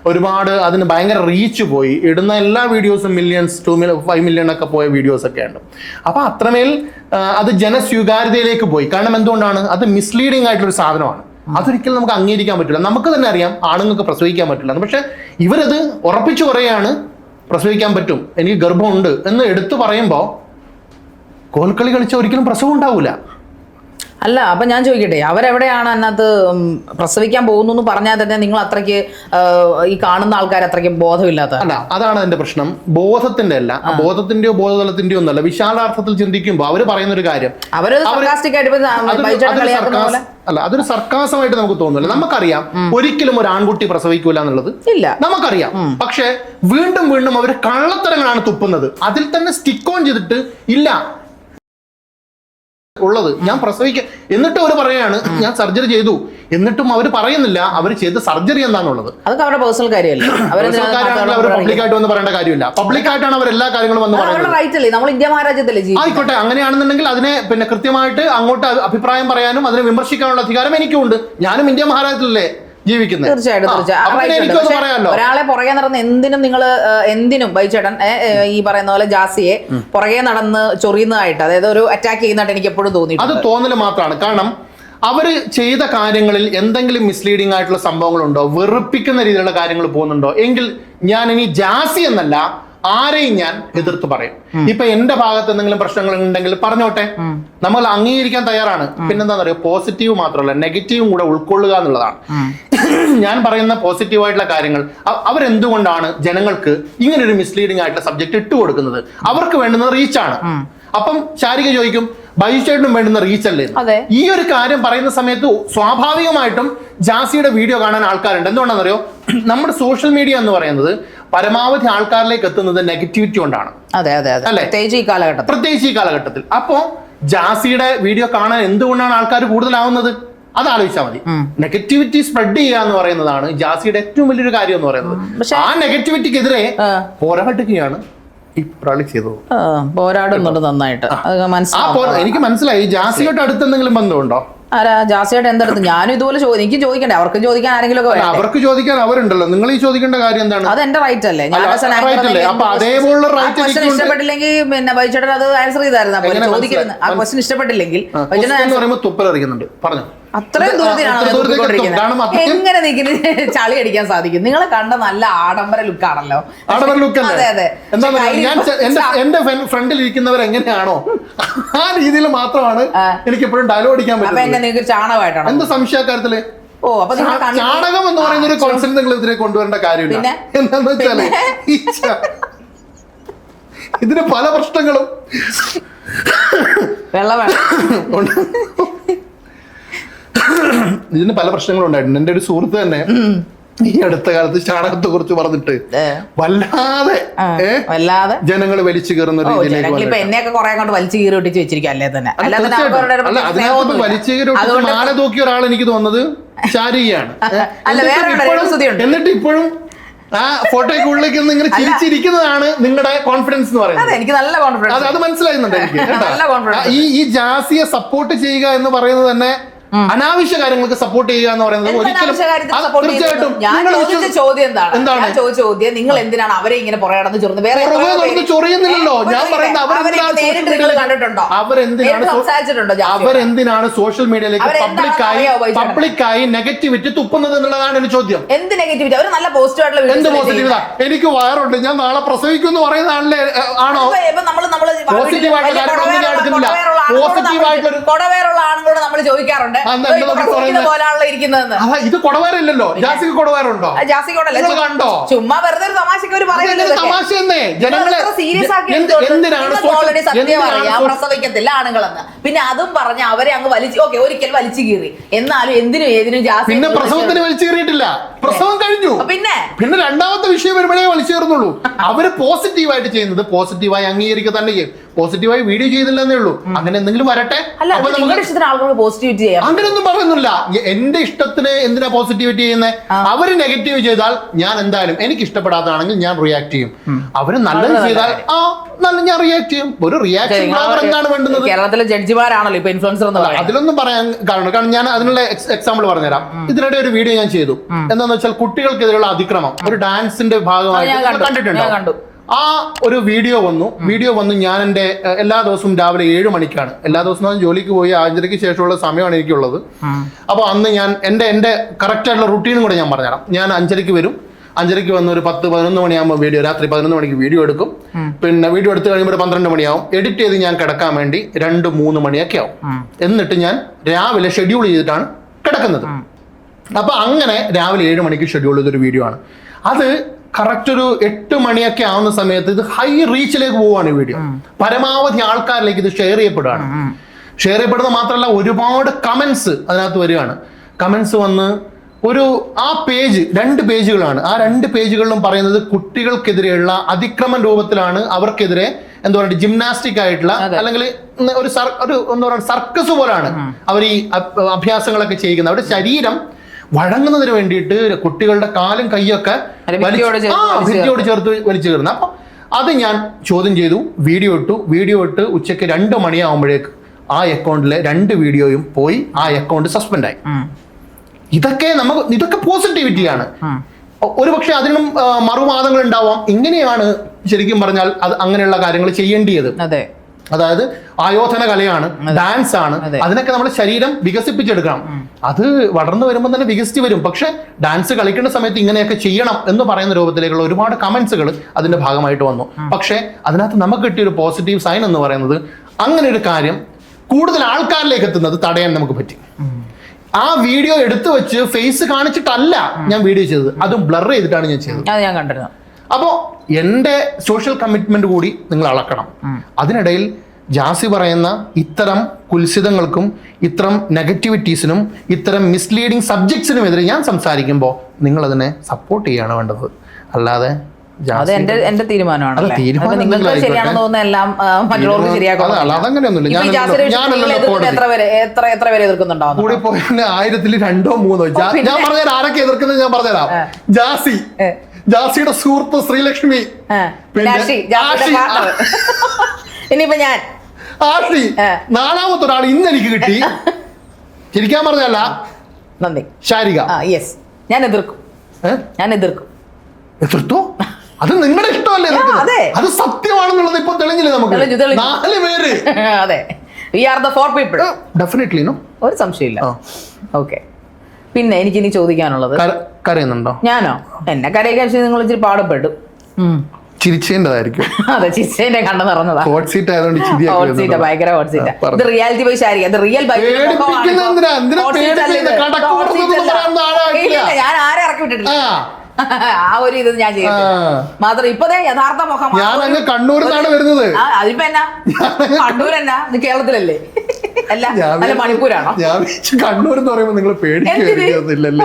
ഒരുപാട് അതിന് ഭയങ്കര റീച്ച് പോയി. ഇടുന്ന എല്ലാ വീഡിയോസും മില്യൺസ് 5 മില്യൺ ഒക്കെ പോയ വീഡിയോസൊക്കെ ഉണ്ട്. അപ്പോൾ അത്രമേൽ അത് ജനസ്വീകാര്യതയിലേക്ക് പോയി. കാരണം എന്തുകൊണ്ടാണ്? അത് മിസ്ലീഡിംഗ് ആയിട്ടുള്ളൊരു സാധനമാണ്. അതൊരിക്കലും നമുക്ക് അംഗീകരിക്കാൻ പറ്റില്ല. നമുക്ക് തന്നെ അറിയാം ആണുങ്ങൾക്ക് പ്രസവിക്കാൻ പറ്റില്ല, പക്ഷെ ഇവരത് ഉറപ്പിച്ചു പറയുകയാണ് പ്രസവിക്കാൻ പറ്റും, എനിക്ക് ഗർഭമുണ്ട് എന്ന് എടുത്തു പറയുമ്പോൾ കോൽക്കളി കളിച്ച ഒരിക്കലും പ്രസവം ഉണ്ടാവില്ല. അല്ല, അപ്പൊ ഞാൻ ചോദിക്കട്ടെ, അവരെവിടെയാണ് അതിനകത്ത് പ്രസവിക്കാൻ പോകുന്നു എന്ന് പറഞ്ഞാൽ തന്നെ നിങ്ങൾ അത്രയ്ക്ക് ഈ കാണുന്ന ആൾക്കാർ അത്രയ്ക്ക് ബോധമില്ലാത്ത? അല്ല, അതാണ് അതിന്റെ പ്രശ്നം. ബോധത്തിന്റെ അല്ല, ബോധത്തിന്റെയോ ബോധതലത്തിന്റെയോ ഒന്നല്ല, വിശാലാർത്ഥത്തിൽ ചിന്തിക്കുമ്പോൾ അവര് പറയുന്ന ഒരു കാര്യം അല്ല, അതൊരു സർക്കാസമായിട്ട് നമുക്ക് തോന്നില്ല. നമുക്കറിയാം ഒരിക്കലും ഒരു ആൺകുട്ടി പ്രസവിക്കൂല എന്നുള്ളത് ഇല്ല, നമുക്കറിയാം. പക്ഷെ വീണ്ടും വീണ്ടും അവർ കള്ളത്തരങ്ങളാണ് തുപ്പുന്നത്. അതിൽ തന്നെ സ്റ്റിക്ക് ഓൺ ചെയ്തിട്ട് ഇല്ല ഉള്ളത് ഞാൻ പ്രസവിക്കാം, എന്നിട്ടും അവർ പറയാണ് ഞാൻ സർജറി ചെയ്തു, എന്നിട്ടും അവർ പറയുന്നില്ല അവർ ചെയ്ത സർജറി എന്താണുള്ളത്. അതൊക്കെ അവരുടെ പേഴ്സണൽ കാര്യമല്ലേ, അവർ പബ്ലിക്കായിട്ട് വന്ന് പറയേണ്ട കാര്യമില്ല. പബ്ലിക്കായിട്ടാണ് അവർ എല്ലാ കാര്യങ്ങളും വന്ന് പറയുന്നത്. നമ്മൾ ഇന്ത്യ മഹാരാജ്യത്തല്ലേ? ആയിക്കോട്ടെ, അങ്ങനെയാണെന്നുണ്ടെങ്കിൽ അതിനെ പിന്നെ കൃത്യമായിട്ട് അങ്ങോട്ട് അഭിപ്രായം പറയാനും അതിനെ വിമർശിക്കാനുള്ള അധികാരം എനിക്കുണ്ട്. ഞാനും ഇന്ത്യ മഹാരാജ്യത്തിലല്ലേ ജീവിക്കുന്നത്. തീർച്ചയായിട്ടും. ഒരാളെ പുറകെ നടന്ന് എന്തിനും ബൈച്ചേട്ടൻ ഈ പറയുന്ന പോലെ ജാസിയെ പുറകെ നടന്ന് ചൊറിയുന്നതായിട്ട്, അതായത് ഒരു അറ്റാക്ക് ചെയ്യുന്നതായിട്ട് എനിക്ക് എപ്പോഴും തോന്നി. അത് തോന്നൽ മാത്രമാണ്. കാരണം അവര് ചെയ്ത കാര്യങ്ങളിൽ എന്തെങ്കിലും മിസ്ലീഡിംഗ് ആയിട്ടുള്ള സംഭവങ്ങളുണ്ടോ, വെറുപ്പിക്കുന്ന രീതിയിലുള്ള കാര്യങ്ങൾ പോകുന്നുണ്ടോ എങ്കിൽ ഞാൻ ഇനി ജാസി എന്നല്ല ആരെയും ഞാൻ എതിർത്ത് പറയും. ഇപ്പൊ എന്റെ ഭാഗത്ത് എന്തെങ്കിലും പ്രശ്നങ്ങൾ ഉണ്ടെങ്കിൽ പറഞ്ഞോട്ടെ, നമ്മൾ അംഗീകരിക്കാൻ തയ്യാറാണ്. പിന്നെന്താണെന്ന് അറിയോ, പോസിറ്റീവ് മാത്രമല്ല നെഗറ്റീവും കൂടെ ഉൾക്കൊള്ളുക എന്നുള്ളതാണ്. ഞാൻ പറയുന്ന പോസിറ്റീവായിട്ടുള്ള കാര്യങ്ങൾ അവരെന്തുകൊണ്ടാണ് ജനങ്ങൾക്ക് ഇങ്ങനൊരു മിസ്ലീഡിംഗ് ആയിട്ടുള്ള സബ്ജക്ട് ഇട്ട് കൊടുക്കുന്നത്? അവർക്ക് വേണ്ടുന്നത് റീച്ചാണ്. അപ്പം ശാരിക ചോദിക്കും, ബൈച്ചേട്ടനും വേണ്ടുന്ന റീച്ച് അല്ലേ? ഈ ഒരു കാര്യം പറയുന്ന സമയത്ത് സ്വാഭാവികമായിട്ടും ജാസിയുടെ വീഡിയോ കാണാൻ ആൾക്കാരുണ്ട്. എന്തുകൊണ്ടാണെന്നറിയോ, നമ്മുടെ സോഷ്യൽ മീഡിയ എന്ന് പറയുന്നത് പരമാവധി ആൾക്കാരിലേക്ക് എത്തുന്നത് നെഗറ്റിവിറ്റി കൊണ്ടാണ്. പ്രത്യേകിച്ച് ഈ കാലഘട്ടത്തിൽ. അപ്പോ ജാസിയുടെ വീഡിയോ കാണാൻ എന്തുകൊണ്ടാണ് ആൾക്കാർ കൂടുതലാവുന്നത്? അത് ആലോചിച്ചാൽ മതി. നെഗറ്റിവിറ്റി സ്പ്രെഡ് ചെയ്യുക എന്ന് പറയുന്നതാണ് ജാസിയുടെ ഏറ്റവും വലിയൊരു കാര്യം എന്ന് പറയുന്നത്. ആ നെഗറ്റിവിറ്റിക്കെതിരെ പോരാടുകയാണ് പോരാടുന്നുണ്ട് നന്നായിട്ട്. എനിക്ക് മനസ്സിലായി. ജാസിയോട്ട് അടുത്ത് എന്തെങ്കിലും ബന്ധമുണ്ടോ? ജാസിയായിട്ട് എന്തടുത്ത് ഞാനും ഇതുപോലെ എനിക്ക് ചോദിക്കണ്ടേ? അവർക്ക് ചോദിക്കാൻ ആരെങ്കിലും ഒക്കെ അവർക്ക് ചോദിക്കാൻ അവരുണ്ടല്ലോ. നിങ്ങൾ ഈ ചോദിക്കേണ്ട കാര്യം എന്താണ്? അത് എന്റെ റൈറ്റ് അല്ലേ? ഇഷ്ടപ്പെട്ടില്ലെങ്കിൽ പിന്നെ ബൈച്ചേട്ടൻ അത് ആൻസർ ചെയ്തായിരുന്നു. ചോദിക്കുന്നത് ആ ക്വസ്റ്റ്യൻ ഇഷ്ടപ്പെട്ടില്ലെങ്കിൽ അത്രയും ദൂരത്തിലാണ് എങ്ങനെ നീക്കിന് ചളി അടിക്കാൻ സാധിക്കും? നിങ്ങളെ കണ്ട നല്ല ആഡംബര ലുക്കാണല്ലോ. അതെ അതെ. എന്റെ ഫ്രണ്ടിൽ ഇരിക്കുന്നവർ എങ്ങനെയാണോ ആ രീതിയിൽ മാത്രമാണ് എനിക്ക് എപ്പോഴും ഡയലോഗ് അടിക്കാൻ പറ്റുന്നത്. നിങ്ങൾക്ക് ചാണകമായിട്ടാണ് എന്ത് സംശയക്കാര്യത്തില് ഓ അപ്പൊ ചാണകം എന്ന് പറയുന്ന ഒരു കോൺസെപ്റ്റ് നിങ്ങൾ ഇതിനെ കൊണ്ടുവരേണ്ട കാര്യമില്ല. എന്താന്ന് വെച്ചാല് ഇതിന് പല പ്രശ്നങ്ങളും ഇതിന് പല പ്രശ്നങ്ങളും ഉണ്ടായിട്ടുണ്ട്. എന്റെ ഒരു സുഹൃത്ത് തന്നെ ഈ അടുത്ത കാലത്ത് ചാണകത്തെ കുറിച്ച് പറഞ്ഞിട്ട് വല്ലാതെ ജനങ്ങൾ വലിച്ചു കയറുന്ന രീതിയിലേക്ക് എന്നെയൊക്കെ കുറെ അങ്ങോട്ട് വലിച്ചു കീറി ഒട്ടിച്ച് വെച്ചിരിക്കല്ലേ തന്നെ. അതിനകത്ത് വലിച്ചു കീറി മാല തൂക്കിയ ഒരാൾ എനിക്ക് തോന്നുന്നത് ശാരീരിയാണ്. എന്നിട്ട് ഇപ്പോഴും ആ ഫോട്ടോയ്ക്ക് ഉള്ളിലേക്ക് ഇങ്ങനെ ചിരിച്ചിരിക്കുന്നതാണ് നിങ്ങളുടെ കോൺഫിഡൻസ് എന്ന് പറയുന്നത്. എനിക്ക് നല്ല കോൺഫിഡൻസ്, അത് മനസ്സിലാകുന്നുണ്ട് എനിക്ക്. ഈ ജാസിയെ സപ്പോർട്ട് ചെയ്യുക എന്ന് പറയുന്നത് തന്നെ അനാവശ്യ കാര്യങ്ങൾക്ക് സപ്പോർട്ട് ചെയ്യുക എന്ന് പറയുന്നത് ഒരിക്കലും തീർച്ചയായിട്ടും. എന്താണ് ചോദ്യം, നിങ്ങൾ എന്തിനാണ് അവരെ ഇങ്ങനെ പുറകെ ചൊറിയുന്നില്ലല്ലോ. ഞാൻ പറയുന്നത് അവരെന്തിനാണ് സോഷ്യൽ മീഡിയയിലേക്ക് പബ്ലിക്കായി നെഗറ്റിവിറ്റി തുപ്പുന്നത് എന്നുള്ളതാണ് എന്റെ ചോദ്യം. എന്ത് നെഗറ്റിവിറ്റി? അവർ നല്ല പോസിറ്റീവായിട്ടുള്ള എന്ത് പോസിറ്റീവാ? എനിക്ക് വയറുണ്ട്, ഞാൻ നാളെ പ്രസവിക്കും എന്ന് പറയുന്ന ആളല്ലേ ആണോ? പോസിറ്റീവായിട്ടുള്ള ആണുങ്ങളോട് നമ്മൾ ചോദിക്കാറുണ്ട് ഇത് കൊടവേറില്ലല്ലോ. ജാസിക്ക് കൊടവേറുണ്ടോ? കണ്ടോ? ചുമ്മാ വെറുതെ ഒരു തമാശക്ക് ഒരു തമാശ തന്നെ. ജനങ്ങളെ പ്രസവിക്കത്തില്ല ആണുങ്ങളെന്ന് പിന്നെ അതും പറഞ്ഞ് അവരെ അങ്ങ് ഒരിക്കൽ വലിച്ചു കീറി. എന്നാലും എന്തിനും ഏതിനും ജാസി പിന്നെ പ്രസവത്തിന് വലിച്ചു കീറിയിട്ടില്ല. പ്രസവം കഴിഞ്ഞു. പിന്നെ രണ്ടാമത്തെ വിഷയം വരുമ്പോഴേ വലിച്ചു കയറുന്നുള്ളൂ. അവര് പോസിറ്റീവായിട്ട് ചെയ്യുന്നത് പോസിറ്റീവായി അംഗീകരിക്കുക തന്നെ ചെയ്യും. പോസിറ്റീവായി വീഡിയോ ചെയ്തില്ലെന്നേ ഉള്ളൂ. അങ്ങനെ എന്തെങ്കിലും വരട്ടെ. അങ്ങനെയൊന്നും പറയുന്നില്ല. എന്റെ ഇഷ്ടത്തിന് എന്തിനാ പോസിറ്റിവിറ്റി ചെയ്യുന്നത്? അവര് നെഗറ്റീവ് ചെയ്താൽ ഞാൻ എന്തായാലും എനിക്ക് ഇഷ്ടപ്പെടാത്തതാണെങ്കിൽ ഞാൻ റിയാക്ട് ചെയ്യും. അവര് നല്ലത് ചെയ്താൽ ഞാൻ റിയാക്ട് ചെയ്യും. ഒരു റിയാക്ഷൻ എന്താണ് വേണ്ടുന്നത്? കേരളത്തിലെ ജഡ്ജിമാരാണല്ലോ ഇപ്പൊ ഇൻഫ്ലുവൻസർ എന്ന് പറയുന്നത്. അതിലൊന്നും പറയാൻ കാരണം ഞാൻ അതിനുള്ള എക്സാമ്പിൾ പറഞ്ഞുതരാം. ഇതിനിടെ ഒരു വീഡിയോ ഞാൻ ചെയ്തു. എന്താന്ന് വെച്ചാൽ കുട്ടികൾക്കെതിരെയുള്ള അതിക്രമം ഒരു ഡാൻസിന്റെ ഭാഗമായി കണ്ടിട്ടുണ്ടോ? ആ ഒരു വീഡിയോ വന്നു. ഞാൻ എൻ്റെ എല്ലാ ദിവസവും രാവിലെ 7 മണിക്കാണ്. എല്ലാ ദിവസവും ജോലിക്ക് പോയി 5:30 ശേഷമുള്ള സമയമാണ് എനിക്കുള്ളത്. അപ്പോൾ അന്ന് ഞാൻ എൻ്റെ കറക്റ്റ് ആയിട്ടുള്ള റുട്ടീനും കൂടെ ഞാൻ പറഞ്ഞുതരാം. ഞാൻ 5:30 വരും. 5:30 വന്ന് ഒരു 10-11 മണിയാകുമ്പോൾ വീഡിയോ, രാത്രി 11 മണിക്ക് വീഡിയോ എടുക്കും. പിന്നെ വീഡിയോ എടുത്ത് കഴിയുമ്പോൾ 12 മണിയാവും. എഡിറ്റ് ചെയ്ത് ഞാൻ കിടക്കാൻ വേണ്ടി 2-3 മണിയൊക്കെ ആവും. എന്നിട്ട് ഞാൻ രാവിലെ ഷെഡ്യൂൾ ചെയ്തിട്ടാണ് കിടക്കുന്നത്. അപ്പൊ അങ്ങനെ രാവിലെ 7 മണിക്ക് ഷെഡ്യൂൾ ചെയ്തൊരു വീഡിയോ ആണ് അത്. കറക്റ്റ് ഒരു 8 മണിയൊക്കെ ആവുന്ന സമയത്ത് ഇത് ഹൈ റീച്ചിലേക്ക് പോവുകയാണ് ഈ വീഡിയോ. പരമാവധി ആൾക്കാരിലേക്ക് ഇത് ഷെയർ ചെയ്യപ്പെടുകയാണ്. ഷെയർ ചെയ്യപ്പെടുന്നത് മാത്രമല്ല, ഒരുപാട് കമന്റ്സ് അതിനകത്ത് വരികയാണ്. കമന്റ്സ് വന്ന് ആ പേജ് 2 പേജുകളാണ്. ആ 2 പേജുകളിലും പറയുന്നത് കുട്ടികൾക്കെതിരെയുള്ള അതിക്രമ രൂപത്തിലാണ്. അവർക്കെതിരെ എന്താ പറയുക, ജിംനാസ്റ്റിക് ആയിട്ടുള്ള അല്ലെങ്കിൽ ഒരു എന്താ പറയുക സർക്കസ് പോലാണ് അവർ ഈ അഭ്യാസങ്ങളൊക്കെ ചെയ്യുന്നത്. അവരുടെ ശരീരം വഴങ്ങുന്നതിന് വേണ്ടിയിട്ട് കുട്ടികളുടെ കാലും കൈയൊക്കെ ഭിത്തിയോട് ചേർത്ത് വലിച്ചു കയറുന്നത്. അപ്പൊ അത് ഞാൻ ചോദ്യം ചെയ്തു, വീഡിയോ ഇട്ട് ഉച്ചയ്ക്ക് 2 മണിയാവുമ്പോഴേക്ക് ആ അക്കൗണ്ടിലെ 2 വീഡിയോയും പോയി. ആ അക്കൗണ്ട് സസ്പെൻഡ് ആയി. ഇതൊക്കെ പോസിറ്റിവിറ്റിയാണ്. ഒരുപക്ഷെ അതിനും മറുവാദങ്ങൾ ഉണ്ടാവാം. ഇങ്ങനെയാണ് ശരിക്കും പറഞ്ഞാൽ അത് അങ്ങനെയുള്ള കാര്യങ്ങൾ ചെയ്യേണ്ടിയത്. അതായത് ആയോധന കലയാണ്, ഡാൻസ് ആണ്. അതിനൊക്കെ നമ്മുടെ ശരീരം വികസിപ്പിച്ചെടുക്കണം. അത് വളർന്നു വരുമ്പോൾ തന്നെ വികസിച്ച് വരും. പക്ഷെ ഡാൻസ് കളിക്കുന്ന സമയത്ത് ഇങ്ങനെയൊക്കെ ചെയ്യണം എന്ന് പറയുന്ന രൂപത്തിലേക്കുള്ള ഒരുപാട് കമന്റ്സുകൾ അതിന്റെ ഭാഗമായിട്ട് വന്നു. പക്ഷെ അതിനകത്ത് നമുക്ക് കിട്ടിയൊരു പോസിറ്റീവ് സൈൻ എന്ന് പറയുന്നത് അങ്ങനെ ഒരു കാര്യം കൂടുതൽ ആൾക്കാരിലേക്ക് എത്തുന്നത് തടയാൻ നമുക്ക് പറ്റി. ആ വീഡിയോ എടുത്തു വെച്ച് ഫേസ് കാണിച്ചിട്ടല്ല ഞാൻ വീഡിയോ ചെയ്തത്, അതും ബ്ലർ ചെയ്തിട്ടാണ് ഞാൻ ചെയ്തത്. അപ്പോൾ എൻ്റെ സോഷ്യൽ കമ്മിറ്റ്മെന്റ് കൂടി നിങ്ങൾ അളക്കണം. അതിനിടയിൽ ജാസി പറയുന്ന ഇത്തരം കുൽസിതങ്ങൾക്കും ഇത്തരം നെഗറ്റിവിറ്റീസിനും ഇത്തരം മിസ്ലീഡിങ് സബ്ജക്ട്സിനുമെതിരെ ഞാൻ സംസാരിക്കുമ്പോൾ നിങ്ങൾ അതിനെ സപ്പോർട്ട് ചെയ്യാണ് വേണ്ടത്. അല്ലാതെ എന്റെ തീരുമാനമാണ്. കൂടി പോയ 1000-ൽ 2-3 ഞാൻ പറഞ്ഞാൽ ആരൊക്കെ എതിർക്കുന്നത് ഞാൻ പറഞ്ഞുതരാം. ജാസിയുടെ സുഹൃത്ത് ശ്രീലക്ഷ്മി, ഇനിയിപ്പോ ഞാൻ ആഷി, 4ാമത്തെ ഒരാൾ ഇന്ന് എനിക്ക് കിട്ടി. ചിരിക്കാൻ പറഞ്ഞല്ല, നന്ദി. ശാരിക. ഞാൻ എതിർക്കും. എതിർത്തോ? അത് നിങ്ങളുടെ ഇഷ്ടമല്ലേ? അത് സത്യമാണെന്നുള്ളത് ഇപ്പൊ തെളിഞ്ഞില്ലേ നമുക്ക്? 4 പേര്. അതെ, we are the 4 people. Definitely, no? ഒരു സംശയമില്ല. ഓക്കെ. പിന്നെ എനിക്കിനി ചോദിക്കാനുള്ളത്, കരയുന്നുണ്ടോ? ഞാനോ? എന്നെ കരയൊക്കെ നിങ്ങൾ ഇച്ചിരി പാടപ്പെട്ടു. ചിരിച്ചേണ്ടതായിരിക്കും. അതെ, ചിരിച്ചേന്റെ കണ്ണ് നിറഞ്ഞതാ. ഹോട്ട് സീറ്റ് ആയതുകൊണ്ട് ഹോട്ട് സീറ്റ്, ഭയങ്കര ഹോട്ട് സീറ്റ്. ഇത് റിയാലിറ്റി ബൈ ശാരി, അത് റിയൽ ഞാൻ ആരെ ഇറക്കി വിട്ടിട്ടില്ല. ആ ഒരു ഇത് ഞാൻ ചെയ്തിട്ടില്ല. മാത്രം ഇപ്പൊ യഥാർത്ഥ മുഖം. ഞാൻ കണ്ണൂരിന്നാണ് വരുന്നത്. അതിപ്പോ എന്നാ കണ്ണൂർ എന്നാ, ഇത് കേരളത്തിലല്ലേ? അല്ല, അല്ല മണിപ്പൂരാണോ? ഞാൻ കണ്ണൂർ എന്ന് പറയുമ്പോ നിങ്ങൾ പേടിക്കില്ലല്ലേ?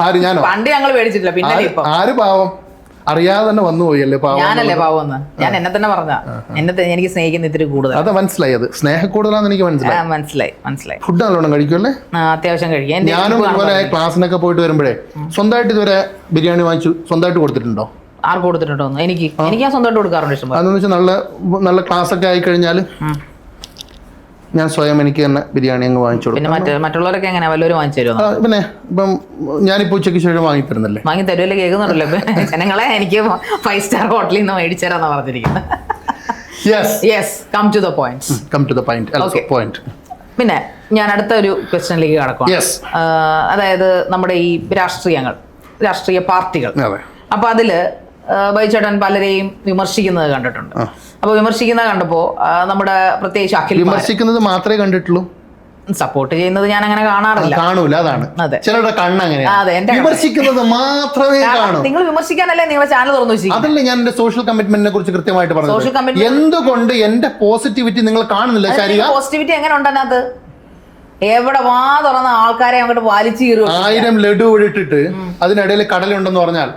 ആര്? ഞാനോ? പണ്ട് ഞങ്ങൾ പേടിച്ചിട്ടില്ല, പിന്നെ ഇപ്പൊ ആര് പാവം? അറിയാതെ തന്നെ വന്നു പോയല്ലേ പാവം. ഞാനല്ലേ പാവം? ഞാൻ എന്നെ തന്നെ പറഞ്ഞ എനിക്ക് സ്നേഹിക്കുന്ന ഇത്തിരി കൂടുതൽ. അത് മനസ്സിലായി, അത് സ്നേഹ കൂടുതലാന്ന് എനിക്ക് മനസ്സിലായി. ഫുഡ് നല്ലോണം കഴിക്കുമല്ലേ? അത്യാവശ്യം കഴിക്കാം. ഞാനും ഇതുപോലെ ക്ലാസ്സിനൊക്കെ പോയിട്ട് വരുമ്പോഴേ സ്വന്തമായിട്ട് ഇതുവരെ ബിരിയാണി വാങ്ങിച്ചു സ്വന്തമായിട്ട് കൊടുത്തിട്ടുണ്ടോ? ആർക്ക് കൊടുത്തിട്ടുണ്ടോ? എനിക്ക് ഞാൻ സ്വന്തമായിട്ട് കൊടുക്കാറുണ്ട് ഇഷ്ടം. അതെന്ന് വെച്ചാൽ നല്ല ക്ലാസ് ഒക്കെ ആയി കഴിഞ്ഞാൽ ഞാൻ സ്വയം എനിക്ക് തന്നെ ബിരിയാണി അങ്ങ് വാങ്ങിച്ചു കൊടുക്കും. പിന്നെ മറ്റുള്ളവരൊക്കെ എങ്ങനെ വല്ലവരും വാങ്ങിച്ചു തരുമോ? പിന്നെ ഇപ്പം ഞാനിപ്പോ ഉച്ചയ്ക്ക് ശേഷം വാങ്ങി തരുന്നല്ലേ? വാങ്ങി തരുമല്ലേ? കേൾക്കുന്നുണ്ടല്ലോ ജനങ്ങളെ. എനിക്ക് 5 സ്റ്റാർ ഹോട്ടലിൽ നിന്ന് മേടിച്ചു തരാന്നാ പറഞ്ഞിരിക്കുന്നത്. Come to the point. പിന്നെ ഞാൻ അടുത്ത ഒരു ക്വസ്റ്റ്യനിലേക്ക് കടക്കാം. അതായത് നമ്മുടെ ഈ രാഷ്ട്രീയ പാർട്ടികൾ. അപ്പൊ അതില് ബൈചേട്ടൻ പലരെയും വിമർശിക്കുന്നത് കണ്ടിട്ടുണ്ട്. അപ്പൊ വിമർശിക്കുന്നത് കണ്ടപ്പോ നമ്മുടെ പ്രത്യേകിച്ച് അഖിൽ വിമർശിക്കുന്നത് മാത്രമേ കണ്ടിട്ടുള്ളൂ, സപ്പോർട്ട് ചെയ്യുന്നത് ഞാൻ അങ്ങനെ കാണൂല. അതാണ് ചിലരുടെ കണ്ണങ്ങനെ. വിമർശിക്കുന്നത് മാത്രമേ കാണൂ. നിങ്ങൾ വിമർശിക്കാനല്ലേ നിങ്ങളുടെ ചാനൽ തുറന്നു വെച്ചിരിക്കുന്നത്? അതല്ലേ ഞാൻ എന്റെ സോഷ്യൽ കമ്മിറ്റ്മെന്റിനെ കുറിച്ച് കൃത്യമായിട്ട് പറഞ്ഞു. എന്തുകൊണ്ട് എന്റെ പോസിറ്റിവിറ്റി നിങ്ങൾ കാണുന്നില്ല? പോസിറ്റിവിറ്റി എങ്ങനെ ഉണ്ടെന്നത്? എവിടെ വാ തുറന്ന ആൾക്കാരെ അങ്ങോട്ട് വലിച്ചു കീറും. 1000 ലഡു ഇട്ടിട്ട് അതിനിടയിൽ കടലുണ്ടെന്ന് പറഞ്ഞാൽ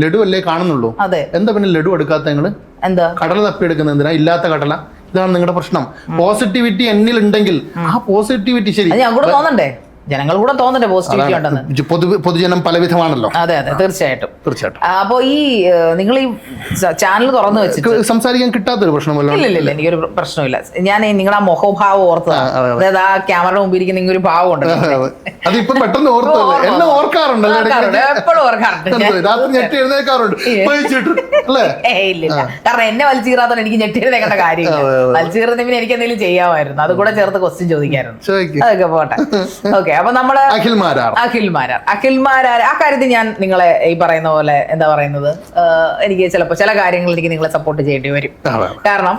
ലഡു അല്ലേ കാണുന്നുള്ളൂ? എന്താ പിന്നെ ലഡു എടുക്കാത്ത നിങ്ങള്? എന്താ കടല തപ്പിയെടുക്കുന്നത് എന്തിനാ? ഇല്ലാത്ത കടല. ഇതാണ് നിങ്ങളുടെ പ്രശ്നം. പോസിറ്റിവിറ്റി എന്നിൽ ഉണ്ടെങ്കിൽ ആ പോസിറ്റിവിറ്റി ശരി തോന്നണ്ടേ? ജനങ്ങൾ കൂടെ തോന്നണ്ടേ പോസിറ്റിവിറ്റി ഉണ്ടെന്ന്? പൊതുജനം പലവിധമാണല്ലോ. അതെ, തീർച്ചയായിട്ടും. അപ്പൊ ഈ നിങ്ങൾ ഈ ചാനൽ തുറന്നു വെച്ചിട്ട് സംസാരിക്കാൻ കിട്ടാത്തൊരു പ്രശ്നമല്ലോ? ഇല്ല, എനിക്കൊരു പ്രശ്നമില്ല. ഞാൻ നിങ്ങളുടെ ആ മുഖഭാവം ഓർത്തതാണ്. അതായത് ആ ക്യാമറയുടെ മുമ്പിൽ ഇരിക്കുന്ന നിങ്ങൾ ഒരു ഭാവം ഉണ്ട്. അതിപ്പോ പെട്ടെന്ന് എന്നെ ഓർക്കാറുണ്ടല്ലോ, എപ്പോഴും ഓർക്കാറുണ്ട്. ഇല്ല, കാരണം എന്നെ വലിച്ചീറാത്തോണ്ട് എനിക്ക് ഞെട്ടിയിരുന്നേക്കേണ്ട കാര്യമില്ല. വലിച്ചീറുന്ന പിന്നെ എനിക്ക് എന്തെങ്കിലും ചെയ്യാമായിരുന്നു. അത് കൂടെ ചേർത്ത് ക്വസ്റ്റ്യൻ ചോദിക്കായിരുന്നു. അതൊക്കെ പോട്ടെ. ഓക്കെ, അപ്പൊ നമ്മള് അഖിൽമാരാർ ആ കാര്യത്തിൽ ഞാൻ നിങ്ങളെ ഈ പറയുന്ന പോലെ എന്താ പറയുന്നത്, എനിക്ക് ചിലപ്പോൾ ചില കാര്യങ്ങളിൽ എനിക്ക് നിങ്ങളെ സപ്പോർട്ട് ചെയ്യേണ്ടി വരും. കാരണം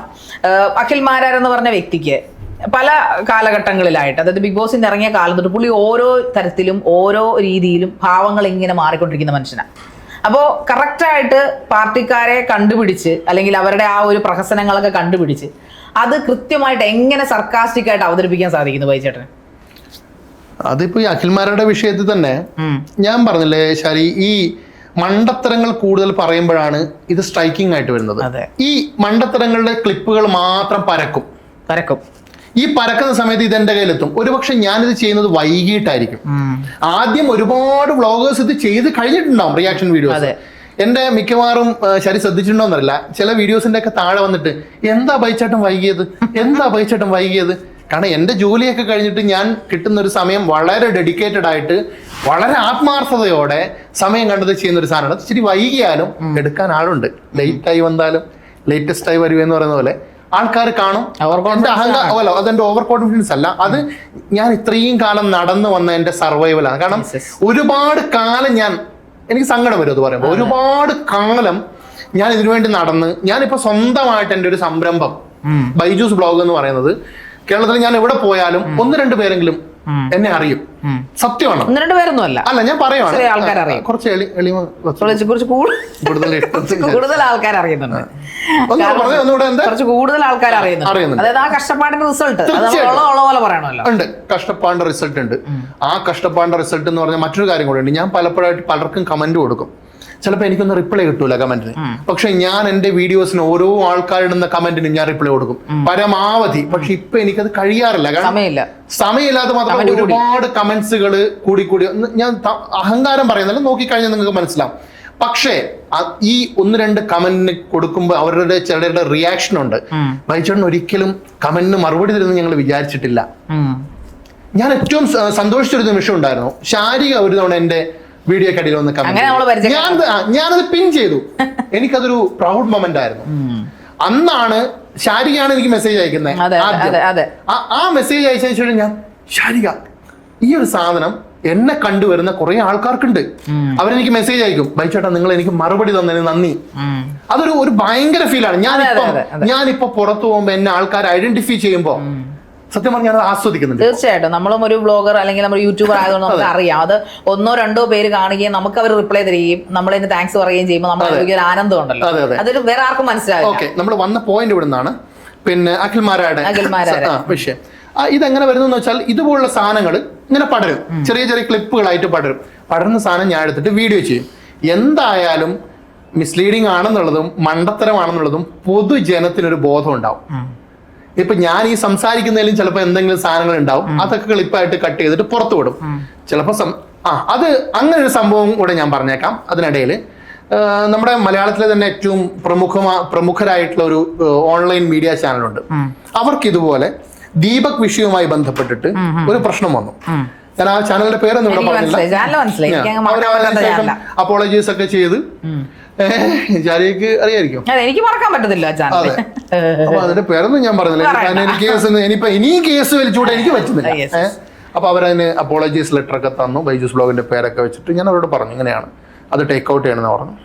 അഖിൽമാരാർ എന്ന് പറഞ്ഞ വ്യക്തിക്ക് പല കാലഘട്ടങ്ങളിലായിട്ട്, അതായത് ബിഗ് ബോസിൽ നിന്ന് ഇറങ്ങിയ കാലം തൊട്ട് പുള്ളി ഓരോ തരത്തിലും ഓരോ രീതിയിലും ഭാവങ്ങൾ ഇങ്ങനെ മാറിക്കൊണ്ടിരിക്കുന്ന മനുഷ്യനാണ്. അപ്പോൾ കറക്റ്റായിട്ട് പാർട്ടിക്കാരെ കണ്ടുപിടിച്ച് അല്ലെങ്കിൽ അവരുടെ ആ ഒരു പ്രഹസനങ്ങളൊക്കെ കണ്ടുപിടിച്ച് അത് കൃത്യമായിട്ട് എങ്ങനെ സർക്കാസ്റ്റിക് ആയിട്ട് അവതരിപ്പിക്കാൻ സാധിക്കുന്നു ബൈചേട്ടന്? അതിപ്പോ ഈ അഖിൽമാരുടെ വിഷയത്തിൽ തന്നെ ഞാൻ പറഞ്ഞില്ലേ ശരി, ഈ മണ്ടത്തരങ്ങൾ കൂടുതൽ പറയുമ്പോഴാണ് ഇത് സ്ട്രൈക്കിംഗ് ആയിട്ട് വരുന്നത്. ഈ മണ്ടത്തരങ്ങളുടെ ക്ലിപ്പുകൾ മാത്രം പരക്കും. ഈ പരക്കുന്ന സമയത്ത് ഇതെന്റെ കയ്യിലെത്തും. ഒരുപക്ഷെ ഞാനിത് ചെയ്യുന്നത് വൈകിട്ടായിരിക്കും. ആദ്യം ഒരുപാട് വ്ളോഗേഴ്സ് ഇത് ചെയ്ത് കഴിഞ്ഞിട്ടുണ്ടാവും, റിയാക്ഷൻ വീഡിയോസ്. എന്റെ മിക്കവാറും ശരി ശ്രദ്ധിച്ചിട്ടുണ്ടോന്നറിയില്ല, ചില വീഡിയോസിന്റെ ഒക്കെ താഴെ വന്നിട്ട് എന്താ ബൈച്ചേട്ടൻ വൈകിയത്. കാരണം എൻ്റെ ജോലിയൊക്കെ കഴിഞ്ഞിട്ട് ഞാൻ കിട്ടുന്ന ഒരു സമയം വളരെ ഡെഡിക്കേറ്റഡ് ആയിട്ട് വളരെ ആത്മാർത്ഥതയോടെ സമയം കണ്ടത് ചെയ്യുന്ന ഒരു സാധനമാണ്. ഇച്ചിരി വൈകിയാലും എടുക്കാൻ ആളുണ്ട്. ലേറ്റായി വന്നാലും ലേറ്റസ്റ്റ് ആയി വരുമെന്ന് പറയുന്ന പോലെ ആൾക്കാർ കാണും. എന്റെ അഹങ്കാരം അതെന്റെ ഓവർ കോൺഫിഡൻസ് അല്ല, അത് ഞാൻ ഇത്രയും കാലം നടന്നു വന്ന എന്റെ സർവൈവലാണ്. കാരണം ഒരുപാട് കാലം എനിക്ക് സങ്കടം വരും അത് പറയുമ്പോൾ. ഒരുപാട് കാലം ഞാൻ ഇതിനുവേണ്ടി നടന്ന് ഞാനിപ്പോ സ്വന്തമായിട്ട് എൻ്റെ ഒരു സംരംഭം ബൈജൂസ് ബ്ലോഗ് എന്ന് പറയുന്നത്, കേരളത്തിൽ ഞാൻ എവിടെ പോയാലും 1-2 പേരെങ്കിലും എന്നെ അറിയും. സത്യമാണ്. 1-2 പേരൊന്നും അല്ല, ഞാൻ പറയുവാണ്. കുറച്ച് കൂടുതൽ ആൾക്കാർ അറിയുന്നുണ്ട്. കുറച്ച് കൂടുതൽ ആൾക്കാർ അറിയുന്നുണ്ട്. അതായത് ആ കഷ്ടപ്പാടിന്റെ റിസൾട്ട് പോലെ പറയണമല്ലോ. ഉണ്ട്, കഷ്ടപ്പാടിന്റെ റിസൾട്ട് ഉണ്ട്. ആ കഷ്ടപ്പാടിന്റെ റിസൾട്ട് എന്ന് പറഞ്ഞാൽ മറ്റൊരു കാര്യം കൂടെ ഉണ്ട്. ഞാൻ പലപ്പോഴായിട്ട് പലർക്കും കമന്റ് കൊടുക്കും. ചിലപ്പോൾ എനിക്കൊന്നും റിപ്ലൈ കിട്ടൂല കമന്റിന്. പക്ഷെ ഞാൻ എന്റെ വീഡിയോസിന് ഓരോ ആൾക്കാരിടുന്ന കമന്റിനും ഞാൻ റിപ്ലൈ കൊടുക്കും പരമാവധി. പക്ഷെ ഇപ്പൊ എനിക്കത് കഴിയാറില്ല, സമയമില്ലാതെ മാത്രമല്ല ഒരുപാട് കമന്റ്സുകൾ കൂടി ഞാൻ അഹങ്കാരം പറയുന്നില്ല, നോക്കിക്കഴിഞ്ഞാൽ നിങ്ങൾക്ക് മനസ്സിലാവും. പക്ഷേ ഈ 1-2 കമന്റിന് കൊടുക്കുമ്പോൾ അവരുടെ ചിലരുടെ റിയാക്ഷൻ ഉണ്ട്. ബൈച്ചേട്ടൻ ഒരിക്കലും കമന്റിന് മറുപടി തരുമെന്ന് ഞങ്ങൾ വിചാരിച്ചിട്ടില്ല. ഞാൻ ഏറ്റവും സന്തോഷിച്ചൊരു നിമിഷം ഉണ്ടായിരുന്നു. ശാരിക ഒരു തവണ എന്റെ വീഡിയോക്ക് അടിയിൽ വന്ന് കമന്റ്, ഞാനത് പിൻ ചെയ്തു. എനിക്കതൊരു പ്രൗഡ് മൊമെന്റ് ആയിരുന്നു. അന്നാണ് ശാരികയാണ് എനിക്ക് മെസ്സേജ് അയക്കുന്നത്. ആ മെസ്സേജ് അയച്ചതിന് ശേഷം ഞാൻ, ശാരിക ഈ ഒരു സാധനം എന്നെ കണ്ടുവരുന്ന കുറെ ആൾക്കാർക്കുണ്ട്. അവരെനിക്ക് മെസ്സേജ് അയക്കും, ബൈച്ചേട്ടാ നിങ്ങൾ എനിക്ക് മറുപടി തന്നതിന് നന്ദി. ഒരു ഭയങ്കര ഫീലാണ്. ഞാനിപ്പോ പുറത്തു പോകുമ്പോ എന്നെ ആൾക്കാർ ഐഡന്റിഫൈ ചെയ്യുമ്പോ സത്യം പറഞ്ഞാൽ അത് ആസ്വദിക്കുന്നുണ്ട്. തീർച്ചയായിട്ടും നമ്മളും ഒരു ബ്ലോഗർ അല്ലെങ്കിൽ നമ്മൾ യൂട്യൂബർ ആയതുകൊണ്ട് നമുക്ക് അറിയാം, അത് 1-2 പേര് കാണുകയും നമുക്ക് അവർ റിപ്ലൈ തരികയും നമ്മളതിന് താങ്ക്സ് പറയുകയും ചെയ്യുമ്പോൾ നമ്മൾ ഒരു ആനന്ദം ഉണ്ടല്ലോ, അതൊരു വേറെ ആർക്കും മനസ്സിലാവില്ല. ഓക്കെ, നമ്മൾ വന്ന പോയിന്റ് ഇവിടെ നിന്നാണ്. പിന്നെ അഖിൽമാരായുടെ വിഷയം ഇതെങ്ങനെ വരുന്നു വെച്ചാൽ, ഇതുപോലുള്ള സാധനങ്ങൾ ഇങ്ങനെ പടരും, ചെറിയ ചെറിയ ക്ലിപ്പുകളായിട്ട് പടരുന്ന സാധനം ഞാൻ എടുത്തിട്ട് വീഡിയോ ചെയ്യും. എന്തായാലും മിസ്ലീഡിങ് ആണെന്നുള്ളതും മണ്ടത്തരമാണെന്നുള്ളതും പൊതുജനത്തിനൊരു ബോധം ഉണ്ടാവും. ഇപ്പൊ ഞാൻ ഈ സംസാരിക്കുന്നതിലും ചിലപ്പോൾ എന്തെങ്കിലും സാധനങ്ങൾ ഉണ്ടാവും, അതൊക്കെ ക്ലിപ്പായിട്ട് കട്ട് ചെയ്തിട്ട് പുറത്തു വിടും ചിലപ്പോൾ. അത് അങ്ങനെ ഒരു സംഭവം കൂടെ ഞാൻ പറഞ്ഞേക്കാം. അതിനിടയിൽ നമ്മുടെ മലയാളത്തിലെ തന്നെ ഏറ്റവും പ്രമുഖരായിട്ടുള്ള ഒരു ഓൺലൈൻ മീഡിയ ചാനലുണ്ട്. അവർക്ക് ഇതുപോലെ ദീപക് വിഷയവുമായി ബന്ധപ്പെട്ടിട്ട് ഒരു പ്രശ്നം വന്നു. ഞാൻ ആ ചാനലിന്റെ പേരൊന്നും ഇവിടെ പറഞ്ഞില്ല. അപ്പോളജീസ് ഒക്കെ ചെയ്ത് ജാലിക്ക് അറിയായിരിക്കും, എനിക്ക് മറക്കാൻ പറ്റത്തില്ല. അപ്പൊ അതിന്റെ പേരൊന്നും ഞാൻ പറഞ്ഞില്ല. ഇനിയും കേസ് വലിച്ചുകൂടെ എനിക്ക് പറ്റുന്നില്ല. അപ്പൊ അവരതിന് അപ്പോളജീസ് ലെറ്റർ ഒക്കെ തന്നു, ബൈജൂസ് ബ്ലോഗിന്റെ പേരൊക്കെ വെച്ചിട്ട് ഞാൻ അവരോട് പറഞ്ഞു ഇങ്ങനെയാണ്, അത് ടേക്ക് ഔട്ട് ചെയ്യണമെന്ന് പറഞ്ഞു,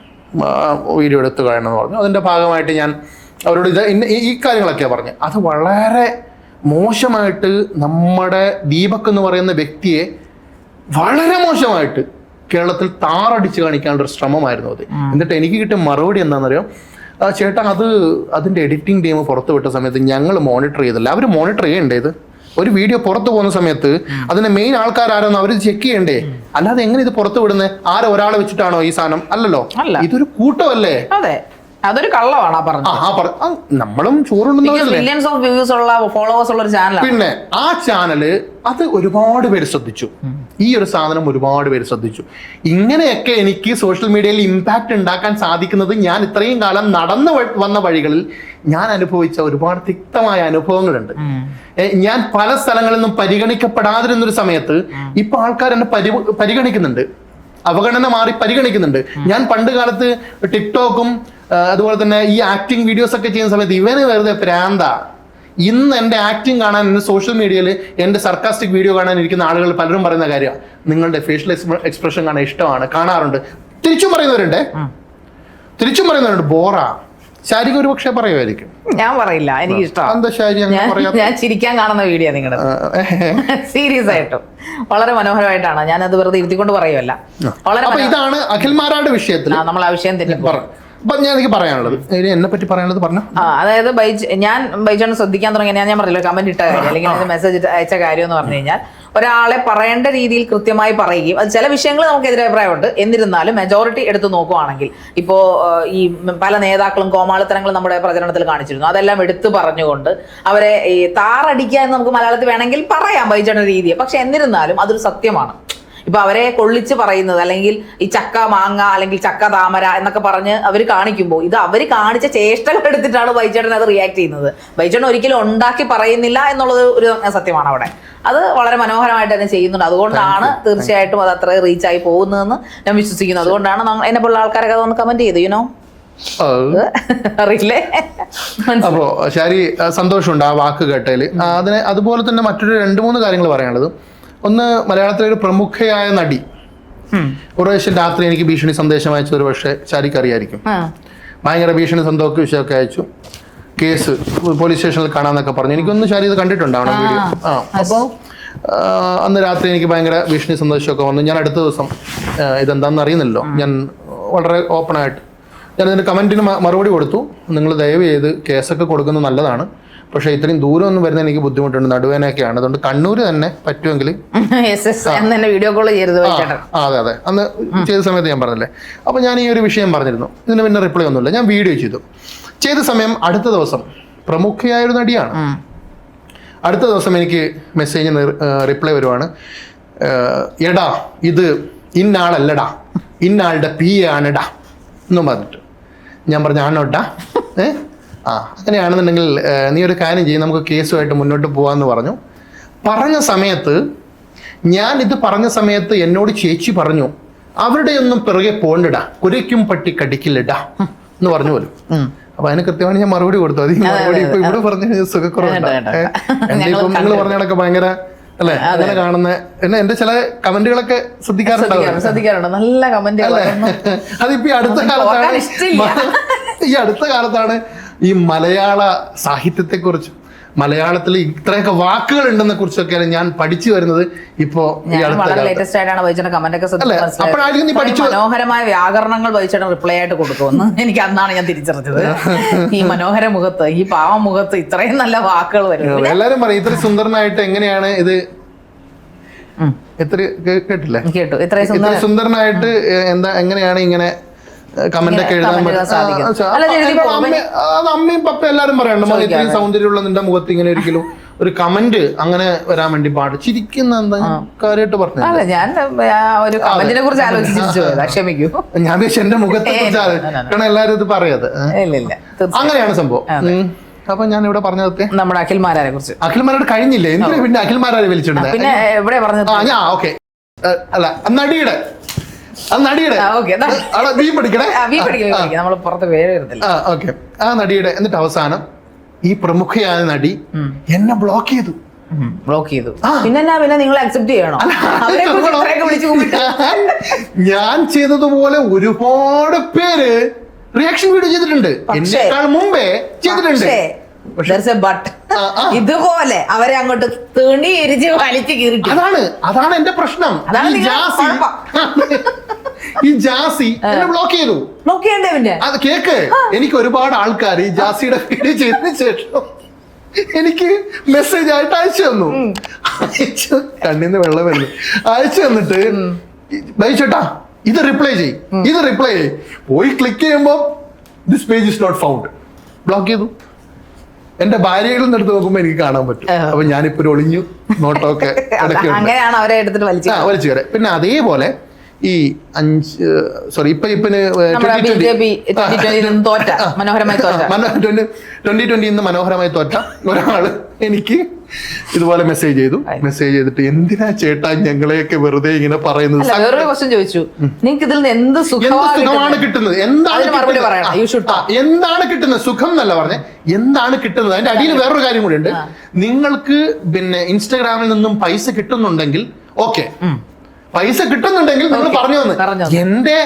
വീഡിയോ എടുത്ത് കളയണമെന്ന് പറഞ്ഞു. അതിന്റെ ഭാഗമായിട്ട് ഞാൻ അവരോട് ഈ കാര്യങ്ങളൊക്കെയാണ് പറഞ്ഞു. അത് വളരെ മോശമായിട്ട് നമ്മുടെ ദീപക് എന്ന് പറയുന്ന വ്യക്തിയെ വളരെ മോശമായിട്ട് കേരളത്തിൽ താറടിച്ച് കാണിക്കാനുള്ള ഒരു ശ്രമമായിരുന്നു അത്. എന്നിട്ട് എനിക്ക് കിട്ടിയ മറുപടി എന്താണെന്നറിയോ, ചേട്ടാ അതിന്റെ എഡിറ്റിംഗ് ടീം പുറത്തു വിട്ട സമയത്ത് ഞങ്ങൾ മോണിറ്റർ ചെയ്തില്ല. അവർ മോണിറ്റർ ചെയ്യണ്ടേ? ഇത് ഒരു വീഡിയോ പുറത്തു പോകുന്ന സമയത്ത് അതിന്റെ മെയിൻ ആൾക്കാരാരെന്ന് അവർ ചെക്ക് ചെയ്യണ്ടേ? അല്ലാതെ എങ്ങനെ ഇത് പുറത്തു വിടുന്നത്? ഒരാളെ വെച്ചിട്ടാണോ ഈ സാധനം? അല്ലല്ലോ, ഇതൊരു കൂട്ടമല്ലേ. അതൊരു കള്ളമാണ് നമ്മളും ചോറുണ്ടെന്ന്. പിന്നെ ആ ചാനല് അത് ഒരുപാട് പേര് ശ്രദ്ധിച്ചു, ഈ ഒരു സാധനം ഒരുപാട് പേര് ശ്രദ്ധിച്ചു. ഇങ്ങനെയൊക്കെ എനിക്ക് സോഷ്യൽ മീഡിയയിൽ ഇമ്പാക്ട് ഉണ്ടാക്കാൻ സാധിക്കുന്നത് ഞാൻ ഇത്രയും കാലം നടന്നു വന്ന വഴികളിൽ ഞാൻ അനുഭവിച്ച ഒരുപാട് തിക്തമായ അനുഭവങ്ങളുണ്ട്. ഞാൻ പല സ്ഥലങ്ങളിൽ നിന്നും പരിഗണിക്കപ്പെടാതിരുന്നൊരു സമയത്ത് ഇപ്പൊ ആൾക്കാർ എന്നെ പരിഗണിക്കുന്നുണ്ട്, അവഗണന മാറി പരിഗണിക്കുന്നുണ്ട്. ഞാൻ പണ്ട് കാലത്ത് ടിക്ടോക്കും അതുപോലെ തന്നെ ഈ ആക്ടിങ് വീഡിയോസ് ഒക്കെ ചെയ്യുന്ന സമയത്ത് ഇവന് വെറുതെ പ്രാന്ത. ഇന്ന് എൻ്റെ ആക്ടിങ് കാണാൻ, ഇന്ന് സോഷ്യൽ മീഡിയയിൽ എൻ്റെ സർക്കാസ്റ്റിക് വീഡിയോ കാണാൻ ഇരിക്കുന്ന ആളുകൾ പലരും പറയുന്ന കാര്യമാണ്, നിങ്ങളുടെ ഫേഷ്യൽ എക്സ്പ്രഷൻ കാണാൻ ഇഷ്ടമാണ്, കാണാറുണ്ട്. തിരിച്ചും പറയുന്നവരുണ്ട് ബോറാ. ശാരിക ഒരു പക്ഷേ പറയുമായിരിക്കും, ഞാൻ പറയില്ല, എനിക്ക് ഇഷ്ടമാണ്. എന്താ ശാരി ഞാൻ ചിരിക്കാൻ കാണുന്ന വീഡിയോ നിങ്ങളുടെ സീരിയസ് ആയിട്ടും വളരെ മനോഹരമായിട്ടാണ്. ഞാനത് വെറുതെ ഇരുത്തിക്കൊണ്ട് പറയുമല്ല. ഇതാണ് അഖിൽമാരായുടെ വിഷയത്തിൽ നമ്മൾ ആ വിഷയം തന്നെ ഞാൻ എനിക്ക് പറയാനുള്ളത്, എന്നെ പറ്റി പറയാനുള്ളത് പറഞ്ഞു. അതായത് ഞാൻ ബൈജാണ് ശ്രദ്ധിക്കാൻ തുടങ്ങി. ഞാൻ പറഞ്ഞില്ല കമന്റ് ഇട്ട കാര്യം അല്ലെങ്കിൽ മെസ്സേജ് അയച്ച കാര്യം എന്ന് പറഞ്ഞു കഴിഞ്ഞാൽ, ഒരാളെ പറയേണ്ട രീതിയിൽ കൃത്യമായി പറയുകയും, അത് ചില വിഷയങ്ങൾ നമുക്ക് എതിരഭിപ്രായമുണ്ട്, എന്നിരുന്നാലും മെജോറിറ്റി എടുത്ത് നോക്കുവാണെങ്കിൽ ഇപ്പോൾ ഈ പല നേതാക്കളും കോമാളിത്തരങ്ങളും നമ്മുടെ പ്രചരണത്തിൽ കാണിച്ചിരുന്നു. അതെല്ലാം എടുത്തു പറഞ്ഞുകൊണ്ട് അവരെ ഈ താറടിക്കുക എന്ന് നമുക്ക് മലയാളത്തിൽ വേണമെങ്കിൽ പറയാം ബൈജാന്റെ രീതിയെ. പക്ഷെ എന്നിരുന്നാലും അതൊരു സത്യമാണ്. ഇപ്പൊ അവരെ കൊള്ളിച്ച് പറയുന്നത്, അല്ലെങ്കിൽ ഈ ചക്ക മാങ്ങ അല്ലെങ്കിൽ ചക്ക താമര എന്നൊക്കെ പറഞ്ഞ് അവർ കാണിക്കുമ്പോൾ, ഇത് അവർ കാണിച്ച ചേഷ്ടകൾ എടുത്തിട്ടാണ് ബൈജേട്ടൻ അത് റിയാക്ട് ചെയ്യുന്നത്. ബൈജേട്ടൻ ഒരിക്കലും ഉണ്ടാക്കി പറയുന്നില്ല എന്നുള്ളത് ഒരു സത്യമാണ് അവിടെ. അത് വളരെ മനോഹരമായിട്ട് തന്നെ ചെയ്യുന്നുണ്ട്. അതുകൊണ്ടാണ് തീർച്ചയായിട്ടും അത് അത്ര റീച്ചായി പോകുന്നതെന്ന് ഞാൻ വിശ്വസിക്കുന്നു. അതുകൊണ്ടാണ് എന്നെ പോലുള്ള ആൾക്കാരൊക്കെ അതൊന്ന് കമന്റ് ചെയ്തു, യുനോ അറിയില്ലേ. അപ്പോ ശരി, സന്തോഷമുണ്ട് ആ വാക്ക് കേട്ടതിൽ. അതുപോലെ തന്നെ മറ്റൊരു 2-3 കാര്യങ്ങൾ പറയാനുള്ളത്. ഒന്ന്, മലയാളത്തിലെ ഒരു പ്രമുഖയായ നടി ഒരു പ്രാവശ്യം രാത്രി എനിക്ക് ഭീഷണി സന്ദേശം അയച്ചു. ഒരു പക്ഷേ ശാരിക്ക് അറിയായിരിക്കും. ഭയങ്കര ഭീഷണി സന്ദേശമൊക്കെ വിഷയമൊക്കെ അയച്ചു. കേസ് പോലീസ് സ്റ്റേഷനിൽ കാണാന്നൊക്കെ പറഞ്ഞു. എനിക്കൊന്ന് ശാരി ഇത് കണ്ടിട്ടുണ്ടാവണം വീഡിയോ. അപ്പോൾ അന്ന് രാത്രി എനിക്ക് ഭയങ്കര ഭീഷണി സന്ദേശമൊക്കെ വന്നു. ഞാൻ അടുത്ത ദിവസം ഇതെന്താണെന്ന് അറിയുന്നില്ലല്ലോ, ഞാൻ വളരെ ഓപ്പണായിട്ട് ഞാനതിൻ്റെ കമൻറ്റിന് മറുപടി കൊടുത്തു. നിങ്ങൾ ദയവ് ചെയ്ത് കേസൊക്കെ കൊടുക്കുന്നത് നല്ലതാണ്, പക്ഷെ ഇത്രയും ദൂരം ഒന്നും വരുന്ന എനിക്ക് ബുദ്ധിമുട്ടുണ്ട്, നടുവേനൊക്കെയാണ്. അതുകൊണ്ട് കണ്ണൂർ തന്നെ പറ്റുമെങ്കിൽ വീഡിയോ കോൾ ചെയ്യരുത്. അതെ, അന്ന് ചെയ്ത സമയത്ത് ഞാൻ പറഞ്ഞില്ലേ. അപ്പോൾ ഞാൻ ഈ ഒരു വിഷയം പറഞ്ഞിരുന്നു. ഇതിന് പിന്നെ റിപ്ലൈ ഒന്നുമില്ല. ഞാൻ വീഡിയോ ചെയ്ത സമയം അടുത്ത ദിവസം പ്രമുഖയായൊരു നടിയാണ്. അടുത്ത ദിവസം എനിക്ക് മെസ്സേജിന് റിപ്ലൈ വരുവാണ്, എടാ ഇത് ഇന്നാളല്ലടാ, ഇന്നാളുടെ PA ആണെടാ എന്നും പറഞ്ഞിട്ട്. ഞാൻ പറഞ്ഞു ആണോട്ടാ, അങ്ങനെയാണെന്നുണ്ടെങ്കിൽ നീ ഒരു കാര്യം ചെയ്യും, നമുക്ക് കേസുമായിട്ട് മുന്നോട്ട് പോകാമെന്ന് പറഞ്ഞു. പറഞ്ഞ സമയത്ത് എന്നോട് ചേച്ചി പറഞ്ഞു, അവരുടെ ഒന്നും പിറകെ പോണ്ടിടാ, കുരയ്ക്കും പട്ടി കടിക്കില്ലടാ എന്ന് പറഞ്ഞു പോലും. അപ്പൊ അതിന് കൃത്യമായി ഞാൻ മറുപടി കൊടുത്തു. അത് ഈ മറുപടി ഇപ്പൊ ഇവിടെ പറഞ്ഞ സുഖക്കുറവുണ്ട്. എന്റെ ഇപ്പം നിങ്ങൾ പറഞ്ഞ കണക്ക് ഭയങ്കര അല്ലെ അങ്ങനെ കാണുന്ന എന്റെ ചില കമന്റുകളൊക്കെ ശ്രദ്ധിക്കാറുണ്ട്. നല്ല കമന്റുകൾ. അതിപ്പോ ഈ അടുത്ത കാലത്താണ് ഈ മലയാള സാഹിത്യത്തെ കുറിച്ചും മലയാളത്തിൽ ഇത്രയൊക്കെ വാക്കുകൾ ഉണ്ടെന്നെ കുറിച്ചൊക്കെ ഞാൻ പഠിച്ചു വരുന്നത് ഇപ്പോ ലേറ്റസ്റ്റ് ആയിട്ടാണ് വൈചേട്ടൻ കമന്റ് ഒക്കെ മനോഹരമായ വ്യാകരണങ്ങൾ വൈചേട്ടൻ റിപ്ലൈ ആയിട്ട് കൊടുക്കുമെന്ന് എനിക്ക് അന്നാണ് ഞാൻ തിരിച്ചറിഞ്ഞത്. ഈ മനോഹര മുഖത്ത്, ഈ പാവ മുഖത്ത് ഇത്രയും നല്ല വാക്കുകൾ വരും. എല്ലാരും പറയും ഇത്ര സുന്ദരനായിട്ട് എങ്ങനെയാണ് ഇത് കേട്ടില്ലേ? കേട്ടു. ഇത്രയും സുന്ദരനായിട്ട് എന്താ എങ്ങനെയാണ് ഇങ്ങനെ കമന്റ് ഒക്കെ എഴുതാൻ അത് അമ്മയും പപ്പ എല്ലാരും പറയാറുണ്ട്. ഇത്രയും സൗന്ദര്യമുള്ള നിന്റെ മുഖത്ത് ഇങ്ങനെ ഒരിക്കലും ഒരു കമന്റ് അങ്ങനെ വരാൻ വേണ്ടി പാട് ചിരിക്കുന്ന എന്താ കാര്യമായിട്ട് പറഞ്ഞു. ഞാൻ ഒരു കമന്റിനെ കുറിച്ച് ആലോചിച്ചു, ക്ഷമിക്കൂ. ഞാൻ എന്റെ മുഖത്തെ കുറിച്ച് കാരണം എല്ലാരും ഇത് പറയാത് അങ്ങനെയാണ് സംഭവം. അപ്പൊ ഞാൻ ഇവിടെ പറഞ്ഞതൊക്കെ നമ്മുടെ അഖിൽമാരെ കുറിച്ച്. അഖിൽമാരോട് കഴിഞ്ഞില്ലേ? എന്തിനാ പിന്നെ അഖിൽമാരെ വലിച്ചിടുന്നത്? പിന്നെ എവിടെ പറഞ്ഞത്? ഞാൻ ഓക്കെ അല്ല നടിയുടെ ആ നടിയുടെ എന്നിട്ട് അവസാനം ഈ പ്രമുഖയായ നടി എന്നെ ബ്ലോക്ക് ചെയ്തു. പിന്നെ നിങ്ങൾ അക്സെപ്റ്റ് ചെയ്യണോ? ഞാൻ ചെയ്തതുപോലെ ഒരുപാട് പേര് റിയാക്ഷൻ വീഡിയോ ചെയ്തിട്ടുണ്ട്, എന്നെക്കാൾ മുമ്പേ ചെയ്തിട്ടുണ്ട്. ഇതുപോലെ അവരെ അങ്ങോട്ട് തുണി എരിച്ച് വലിച്ചു കീറി. അതാണ് എന്റെ പ്രശ്നം. ഈ ജാസി എന്നെ ബ്ലോക്ക് ചെയ്തു. അത് കേക്ക്, എനിക്ക് ഒരുപാട് ആൾക്കാർ ഈ ജാസിയുടെ വീഡിയോ ചെയ്തതിനു ശേഷം എനിക്ക് മെസ്സേജ് ആയിട്ട് അയച്ചു തന്നു. കണ്ണിന്ന് വെള്ളം വരുന്നു. അയച്ചു തന്നിട്ട് ചേട്ടാ ഇത് റിപ്ലൈ ചെയ് പോയി ക്ലിക്ക് ചെയ്യുമ്പോ this page is not found, block ചെയ്തു. എന്റെ ഭാര്യകളിൽ നിന്ന് എടുത്ത് നോക്കുമ്പോ എനിക്ക് കാണാൻ പറ്റും. അപ്പൊ ഞാനിപ്പോ ഒരു ഒളിഞ്ഞു നോട്ടൊക്കെ വലിച്ചു കയറി. പിന്നെ അതേപോലെ ഈ 2020 മനോഹരമായി തോറ്റ ഒരാള് എനിക്ക് ഇതുപോലെ മെസ്സേജ് ചെയ്തിട്ട് എന്തിനാ ചേട്ടാ ഞങ്ങളെയൊക്കെ വെറുതെ ഇങ്ങനെ പറയുന്നത്? ചോദിച്ചു, നിങ്ങൾക്ക് ഇതിൽ നിന്ന് എന്ത് സുഖമാണ് കിട്ടുന്നത്? എന്താണ് കിട്ടുന്നത്? സുഖം എന്നല്ല പറഞ്ഞേ, എന്താണ് കിട്ടുന്നത്? അതിന്റെ അടിയിൽ വേറൊരു കാര്യം കൂടി ഉണ്ട്. നിങ്ങൾക്ക് പിന്നെ ഇൻസ്റ്റാഗ്രാമിൽ നിന്നും പൈസ കിട്ടുന്നുണ്ടെങ്കിൽ ഓക്കെ, പൈസ കിട്ടുന്നുണ്ടെങ്കിൽ നിങ്ങൾ പറഞ്ഞു വന്ന് എന്റെ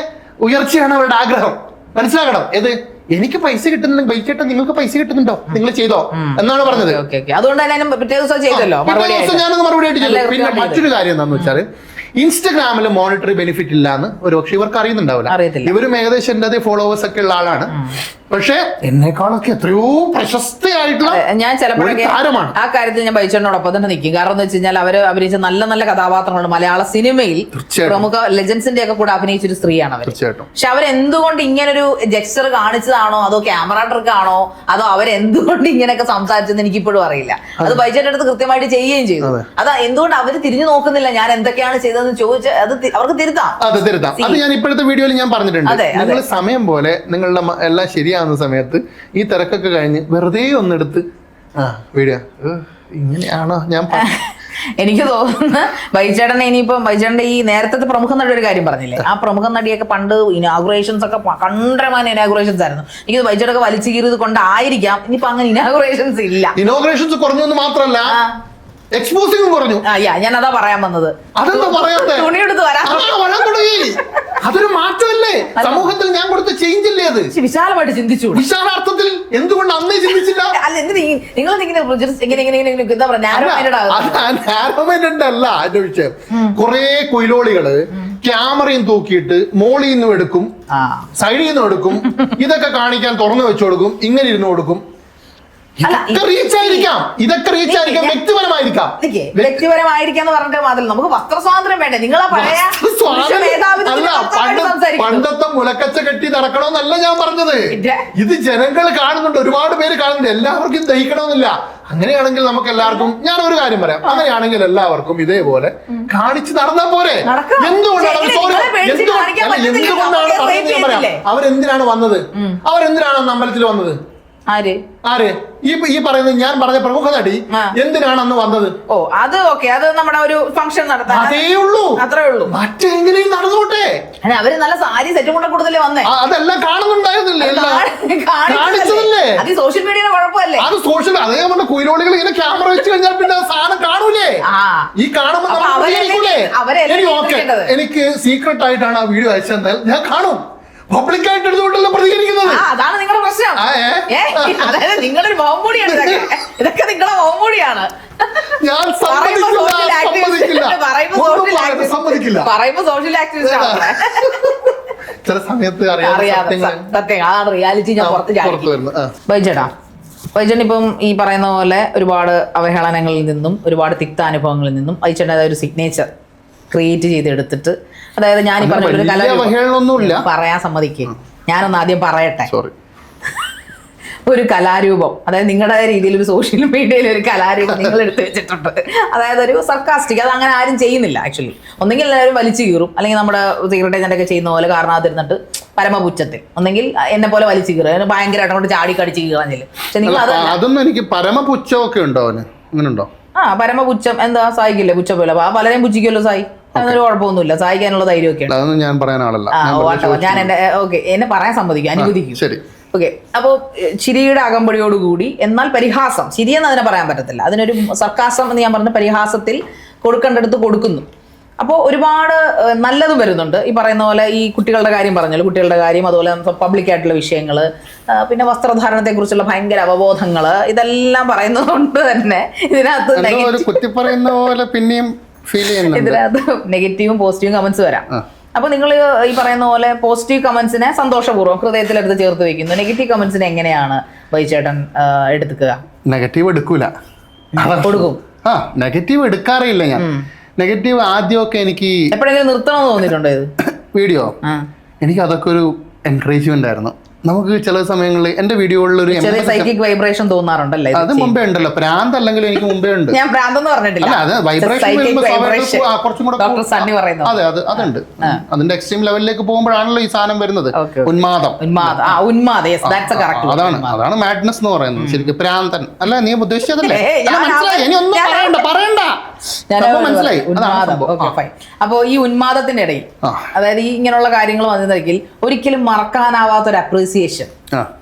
ഉയർച്ചയാണ് അവരുടെ ആഗ്രഹം. മനസ്സിലാക്കണം. എനിക്ക് പൈസ കിട്ടുന്നുണ്ടെങ്കിൽ ബൈക്കേട്ട നിങ്ങൾക്ക് പൈസ കിട്ടുന്നുണ്ടോ, നിങ്ങൾ ചെയ്തോ എന്നാണ് പറഞ്ഞത്. ഞാനത് മറുപടി ആയിട്ട് ചെയ്തു. പിന്നെ മറ്റൊരു കാര്യം എന്താണെന്ന് വെച്ചാല് ഇൻസ്റ്റഗ്രാമിൽ മോണിറ്ററി ബെനിഫിറ്റ് ഇല്ലാന്ന് ഒരുപക്ഷെ ഇവർക്ക് അറിയുന്നുണ്ടാവില്ല. ഇവരും ഏകദേശം എന്റെ അതേ ഫോളോവേഴ്സ് ഒക്കെ ഉള്ള ആളാണ്. പക്ഷെ എന്നെക്കാളൊക്കെ എത്രയോ പ്രശസ്തയായിട്ടുള്ള ഞാൻ ചിലപ്പോഴൊക്കെ ആ കാര്യത്തിൽ ഞാൻ ബൈച്ചേട്ടനോടൊപ്പം തന്നെ നിൽക്കും. കാരണം എന്ന് വെച്ച് കഴിഞ്ഞാൽ അവര് അഭിനയിച്ച നല്ല നല്ല കഥാപാത്രങ്ങളുണ്ട് മലയാള സിനിമയിൽ. പ്രമുഖ ലെജൻസിന്റെ ഒക്കെ കൂടെ അഭിനയിച്ചൊരു സ്ത്രീയാണ് അവർ. പക്ഷെ അവരെന്തുകൊണ്ട് ഇങ്ങനൊരു ജെക്സ്ചർ കാണിച്ചതാണോ അതോ ക്യാമറ ട്രിക്ക് ആണോ അതോ അവരെന്തുകൊണ്ട് ഇങ്ങനെയൊക്കെ സംസാരിച്ചെന്ന് എനിക്കിപ്പോഴും അറിയില്ല. അത് ബൈച്ചേട്ടൻ്റെ അടുത്ത് കൃത്യമായിട്ട് ചെയ്യുകയും ചെയ്തു. അതാ എന്തുകൊണ്ട് അവര് തിരിഞ്ഞു നോക്കുന്നില്ല ഞാൻ എന്തൊക്കെയാണ് ചെയ്തതെന്ന് ചോദിച്ച് അത് അവർക്ക് തിരുത്താം. അത് ഞാൻ ഇപ്പോഴത്തെ വീഡിയോയിൽ ഞാൻ പറഞ്ഞിട്ടുണ്ട്. നിങ്ങൾ സമയം പോലെ നിങ്ങളുടെ എല്ലാം ശരിയാകുന്ന സമയത്ത് ഈ തിരക്കൊക്കെ കഴിഞ്ഞ് വെറുതെ ഒന്നെടുത്ത് വീഡിയോ ഇങ്ങനെയാണോ ഞാൻ എനിക്ക് തോന്നുന്നു ബൈച്ചേട്ടനെ ഇനിയിപ്പം ബൈച്ചേട്ടന്റെ ഈ നേരത്തെ പ്രമുഖ നടി ഒരു കാര്യം പറഞ്ഞില്ലേ, ആ പ്രമുഖ നടിയൊക്കെ പണ്ട് ഇനാഗുറേഷൻസ് ഒക്കെ കണ്ടമാന ഇനാഗുറേഷൻസ് ആയിരുന്നു. എനിക്ക് ബൈച്ചേട്ടൊക്കെ വലിച്ചു കീറിയത് കൊണ്ടായിരിക്കാം ഇനിയിപ്പോ അങ്ങനെ ഇനാഗുറേഷൻസ് ഇല്ല. ഇനോഗ്രേഷൻസ് കുറഞ്ഞു എന്ന് മാത്രമല്ല എക്സ്പോസിംഗും കുറഞ്ഞു. ഞാൻ അതാ പറയാൻ വന്നത്. അതെന്താ പറയാത്തെ? തുണിയെടുത്ത് വരാൻ തുടങ്ങി. അതൊരു മാറ്റമല്ലേ സമൂഹത്തിൽ? ഞാൻ കൊടുത്ത ചേഞ്ച് അല്ലേ അത്? വിശാലമായിട്ട് ചിന്തിച്ചു. വിശാലാർത്ഥത്തിൽ എന്തുകൊണ്ട് അന്നേ ചിന്തിച്ചില്ല? അല്ല നിങ്ങൾ നാരോ മൈൻഡഡ് അല്ല അതിന്റെ വിഷയം. കുറെ കൊയിലോളികള് ക്യാമറയും തൂക്കിയിട്ട് മോളിൽ നിന്നും എടുക്കും, സൈഡിൽ നിന്നും എടുക്കും, ഇതൊക്കെ കാണിക്കാൻ തുറന്നു വെച്ചു കൊടുക്കും, ഇങ്ങനെ ഇരുന്ന് കൊടുക്കും. ഇതൊക്കെ റീച്ച് ആയിരിക്കാം, വ്യക്തിപരമായിരിക്കാം എന്ന് പറഞ്ഞിട്ട് മാത്രമല്ല നമുക്ക് വസ്ത്രസ്വാതന്ത്ര്യം വേണ്ടേ? നിങ്ങളെ പണ്ടത്തെ മുലക്കച്ച കെട്ടി നടക്കണമെന്നല്ല ഞാൻ പറഞ്ഞത്. ഇത് ജനങ്ങൾ കാണുന്നുണ്ട്, ഒരുപാട് പേര് കാണുന്നുണ്ട്. എല്ലാവർക്കും ദഹിക്കണമെന്നില്ല. അങ്ങനെയാണെങ്കിൽ നമുക്ക് എല്ലാവർക്കും ഞാൻ ഒരു കാര്യം പറയാം, അങ്ങനെയാണെങ്കിൽ എല്ലാവർക്കും ഇതേപോലെ കാണിച്ച് നടന്നാൽ പോരെ? എന്തുകൊണ്ടാണ് അവരെന്തിനാണ് വന്നത്? അവരെന്തിനാണ് അമ്പലത്തിൽ വന്നത്? ആര് ഈ പറയുന്നത് ഞാൻ പറഞ്ഞ പ്രമുഖ നടി എന്തിനാണ് അന്ന് വന്നത്? ഓ അത് ഓക്കെ, അത് നമ്മുടെ ഒരു ഫംഗ്ഷൻ നടത്താൻ. അതേ ഉള്ളൂ, അത്രേ ഉള്ളൂ. മറ്റെങ്ങനെയും നടന്നോട്ടെ. അവര് നല്ല സാരി സെറ്റ് കൊണ്ട കൂടുതലേ വന്നേ. അതെല്ലാം കാണുന്നുണ്ടായിരുന്നില്ലേ? കാണിച്ചതല്ലേ? അത് സോഷ്യൽ മീഡിയയുടെ കുഴപ്പമല്ലേ? അത് സോഷ്യൽ അതേ നമ്മുടെ കുയിലോളികൾ ഇങ്ങനെ ക്യാമറ വെച്ച് കഴിഞ്ഞാൽ പിന്നെ സാധനം കാണൂലേ? ഈ കാണുമ്പോൾ അപ്പൊ നമ്മൾ അവരല്ലേ- പ്രതികരിക്കൂലേ? അവരല്ലേ ഇനി ഓക്കേ, നിയന്ത്രിക്കേണ്ടത്? എനിക്ക് സീക്രട്ട് ആയിട്ടാണ് ആ വീഡിയോ അയച്ചെന്നാൽ ഞാൻ കാണും. പബ്ലിക്കായിട്ട് എടുത്തുകൊണ്ടല്ല പ്രതികരിക്കുന്നത്. അതാണ് നിങ്ങളുടെ പ്രശ്നം. ആ, അതായത് നിങ്ങളൊരു ബോംബൂടിയാണ് ഇതൊക്കെ നിങ്ങളുടെ ബോംബൂടിയാണ്. ഞാൻ പറയുമ്പോ social സമ്മതിക്കില്ല. activist, പറയുമ്പോ ഒന്നും social പറയാൻ activist, സമ്മതിക്കില്ല. പറയുമ്പോ സോഷ്യൽ ആക്ടിവിസ്റ്റ് ആണ്. ചില സമയത്ത് അറിയാതെ സത്യം അതാണ് റിയാലിറ്റി. ഞാൻ പുറത്ത് പുറത്ത് വരുന്നത്. വൈജേട്ടാ, വൈജേട്ടൻ ഇപ്പം ഈ പറയുന്ന പോലെ ഒരുപാട് അവഹേളനങ്ങളിൽ നിന്നും ഒരുപാട് തിക്താനുഭവങ്ങളിൽ നിന്നും വൈജേട്ടൻ ഒരു സിഗ്നേച്ചർ ക്രിയേറ്റ് ചെയ്തെടുത്തിട്ട്, അതായത് ഞാൻ ഈ പറഞ്ഞ ഒരു അവഹേളനമൊന്നുമില്ല. പറയാൻ സമ്മതിക്കും. ഞാനൊന്ന് ആദ്യം പറയട്ടെ. സോറി. ഒരു കലാരൂപം, അതായത് നിങ്ങളുടെ രീതിയിൽ ഒരു സോഷ്യൽ മീഡിയയിൽ ഒരു കലാരൂപം നിങ്ങൾ എടുത്തു വെച്ചിട്ടുണ്ട്. അതായത് ഒരു സർക്കാസ്റ്റിക്, അത് അങ്ങനെ ആരും ചെയ്യുന്നില്ല ആക്ച്വലി. ഒന്നെങ്കിൽ എല്ലാവരും വലിച്ചു കീറും, അല്ലെങ്കിൽ നമ്മുടെ സീക്രട്ട് ഏജന്റ് ഒക്കെ ചെയ്യുന്ന പോലെ കാരണത്തിരുന്നിട്ട് പരമപുച്ഛത്തിൽ, ഒന്നെങ്കിൽ എന്നെ പോലെ വലിച്ചു കീറുക, ഭയങ്കരമായിട്ട് അങ്ങോട്ട് ചാടി കടിച്ച് കീറാഞ്ഞില്ല. പക്ഷെ നിങ്ങൾ അതൊന്നും എനിക്ക് പരമപുച്ഛമൊക്കെ ഉണ്ടോ? അവന് അങ്ങനെ ഉണ്ടോ? പരമപുച്ഛം എന്താ സായിക്കില്ലേ? പുച്ഛം പോലെ പലരെയും പുച്ഛിക്കുമല്ലോ സായി. അതൊരു കുഴപ്പമൊന്നുമില്ല, സായിക്കാനുള്ള ധൈര്യമൊക്കെ ഉണ്ട്. അതൊന്നും ഞാൻ പറയാൻ ആളല്ല. ഞാൻ എന്നെ പറയാൻ സമ്മതിക്കും, അനുവദിക്കും. ശരി. ഓക്കെ. അപ്പോൾ ചിരിയുടെ അകമ്പടിയോടുകൂടി, എന്നാൽ പരിഹാസം, ചിരിയെന്ന് അതിനെ പറയാൻ പറ്റത്തില്ല, അതിനൊരു സർക്കാസം എന്ന് ഞാൻ പറഞ്ഞ പരിഹാസത്തിൽ കൊടുക്കേണ്ടടുത്ത് കൊടുക്കുന്നു. അപ്പോൾ ഒരുപാട് നല്ലതും വരുന്നുണ്ട്. ഈ പറയുന്ന പോലെ ഈ കുട്ടികളുടെ കാര്യം പറഞ്ഞല്ലോ, കുട്ടികളുടെ കാര്യം, അതുപോലെ പബ്ലിക് വിഷയങ്ങൾ, പിന്നെ വസ്ത്രധാരണത്തെക്കുറിച്ചുള്ള ഭയങ്കര അവബോധങ്ങൾ, ഇതെല്ലാം പറയുന്നത് കൊണ്ട് തന്നെ ഇതിനകത്ത് കുത്തി പറയുന്ന പോലെ പിന്നെയും ഫീൽ ചെയ്യുന്നുണ്ട്. ഇതിനകത്ത് നെഗറ്റീവും പോസിറ്റീവും കമന്റ്സ് വരാം. അപ്പൊ നിങ്ങൾ ഈ പറയുന്ന പോലെ പോസിറ്റീവ് കമന്റ്സിനെ സന്തോഷപൂർവ്വം ഹൃദയത്തിലെടുത്ത് ചേർത്ത് വെക്കുന്നു, നെഗറ്റീവ് കമന്റ്സിനെ എങ്ങനെയാണ് വൈചേട്ടൻ എടുക്കുക? നെഗറ്റീവ് എടുക്കൂല, കൊടുക്കും. നെഗറ്റീവ് എടുക്കാറില്ല ഞാൻ. നെഗറ്റീവ് ആദ്യമൊക്കെ എനിക്ക് എപ്പോഴെങ്കിലും നിർത്തണമെന്ന് തോന്നിയിട്ടുണ്ടോ ഇത് വീഡിയോ? എനിക്ക് അതൊക്കെ ഒരു എൻകറേജ്മെന്റ് ആയിരുന്നു. നമുക്ക് ചില സമയങ്ങളിൽ എന്റെ വീഡിയോകളിൽ ഒരു സൈക്കിക് വൈബ്രേഷൻ തോന്നാറുണ്ടല്ലേ? അത് മുമ്പേ ഉണ്ടല്ലോ, പ്രാന്ത് അല്ലെങ്കിൽ എനിക്ക് മുമ്പേ ഉണ്ട്. ഞാൻ പ്രാന്തെന്ന് പറഞ്ഞിട്ടില്ല. അത് വൈബ്രേഷൻ കുറച്ചും കൂടെ അതെ അതുണ്ട്. അതിന്റെ എക്സ്ട്രീം ലെവലിലേക്ക് പോകുമ്പോഴാണല്ലോ ഈ സാധനം വരുന്നത്. ഉന്മാദം. അതാണ് മാഡ്നസ് എന്ന് പറയുന്നത്. ശരിക്കും പ്രാന്തൻ അല്ല, നീ ഉദ്ദേശിച്ചതല്ലേ? മനസ്സിലായി, ഇനി ഒന്നും പറയണ്ട. മനസ്സിലായി. അപ്പോ ഈ ഉന്മാദത്തിന്റെ ഇടയിൽ, അതായത് ഈ ഇങ്ങനെയുള്ള കാര്യങ്ങൾ വന്നതെങ്കിൽ ഒരിക്കലും മറക്കാനാവാത്തൊരു അപ്രീസിയേഷൻ,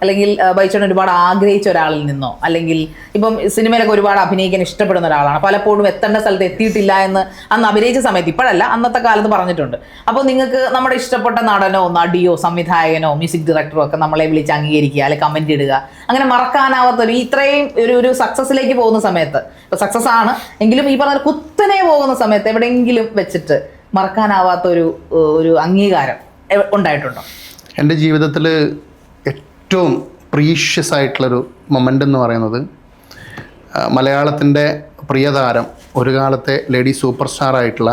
അല്ലെങ്കിൽ ബൈച്ചേട്ടൻ ഒരുപാട് ആഗ്രഹിച്ച ഒരാളിൽ നിന്നോ, അല്ലെങ്കിൽ ഇപ്പം സിനിമയിലൊക്കെ ഒരുപാട് അഭിനയിക്കാൻ ഇഷ്ടപ്പെടുന്ന ഒരാളാണ്, പലപ്പോഴും എത്തേണ്ട സ്ഥലത്ത് എത്തിയിട്ടില്ല എന്ന് അന്ന് അഭിനയിച്ച സമയത്ത്, ഇപ്പോഴല്ല അന്നത്തെ കാലത്ത് പറഞ്ഞിട്ടുണ്ട്. അപ്പോൾ നിങ്ങൾക്ക് നമ്മുടെ ഇഷ്ടപ്പെട്ട നടനോ നടിയോ സംവിധായകനോ മ്യൂസിക് ഡയറക്ടറോ ഒക്കെ നമ്മളെ വിളിച്ച് അംഗീകരിക്കുക, അല്ലെങ്കിൽ കമന്റ് ഇടുക, അങ്ങനെ മറക്കാനാവാത്തൊരു ഇത്രയും ഒരു സക്സസിലേക്ക് പോകുന്ന സമയത്ത്, ഇപ്പൊ സക്സസ് ആണ് എങ്കിലും ഈ പറഞ്ഞ കുത്തനെ പോകുന്ന സമയത്ത് എവിടെയെങ്കിലും വെച്ചിട്ട് മറക്കാനാവാത്ത ഒരു അംഗീകാരം ഉണ്ടായിട്ടുണ്ടോ? എൻ്റെ ജീവിതത്തിൽ ഏറ്റവും പ്രീഷ്യസ് ആയിട്ടുള്ളൊരു മൊമെൻ്റ് എന്ന് പറയുന്നത്, മലയാളത്തിൻ്റെ പ്രിയതാരം, ഒരു കാലത്തെ ലേഡി സൂപ്പർ സ്റ്റാർ ആയിട്ടുള്ള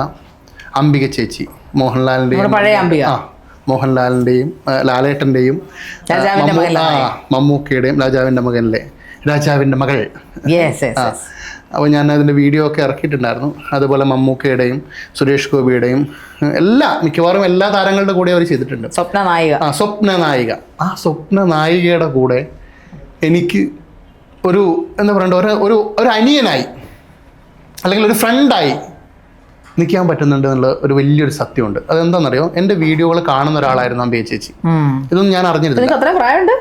അംബിക ചേച്ചി, മോഹൻലാലിൻ്റെയും ലാലേട്ടൻ്റെയും മമ്മൂക്കയുടെയും രാജാവിൻ്റെ മകൾ. അപ്പോൾ ഞാൻ അതിൻ്റെ വീഡിയോ ഒക്കെ ഇറക്കിയിട്ടുണ്ടായിരുന്നു. അതുപോലെ മമ്മൂക്കയുടെയും സുരേഷ് ഗോപിയുടെയും മിക്കവാറും എല്ലാ താരങ്ങളുടെ കൂടെ അവർ ചെയ്തിട്ടുണ്ട്. സ്വപ്ന നായിക. ആ സ്വപ്ന നായികയുടെ കൂടെ എനിക്ക് ഒരു എന്താ പറയണ്ട, ഒരു അനിയനായി അല്ലെങ്കിൽ ഒരു ഫ്രണ്ടായി നിൽക്കാൻ പറ്റുന്നുണ്ട് എന്നുള്ള ഒരു വലിയൊരു സത്യമുണ്ട്. അതെന്താണെന്നറിയോ? എൻ്റെ വീഡിയോകൾ കാണുന്ന ഒരാളായിരുന്നു അംബിക ചേച്ചി. ഇതൊന്നും ഞാൻ അറിഞ്ഞിരുന്നില്ല.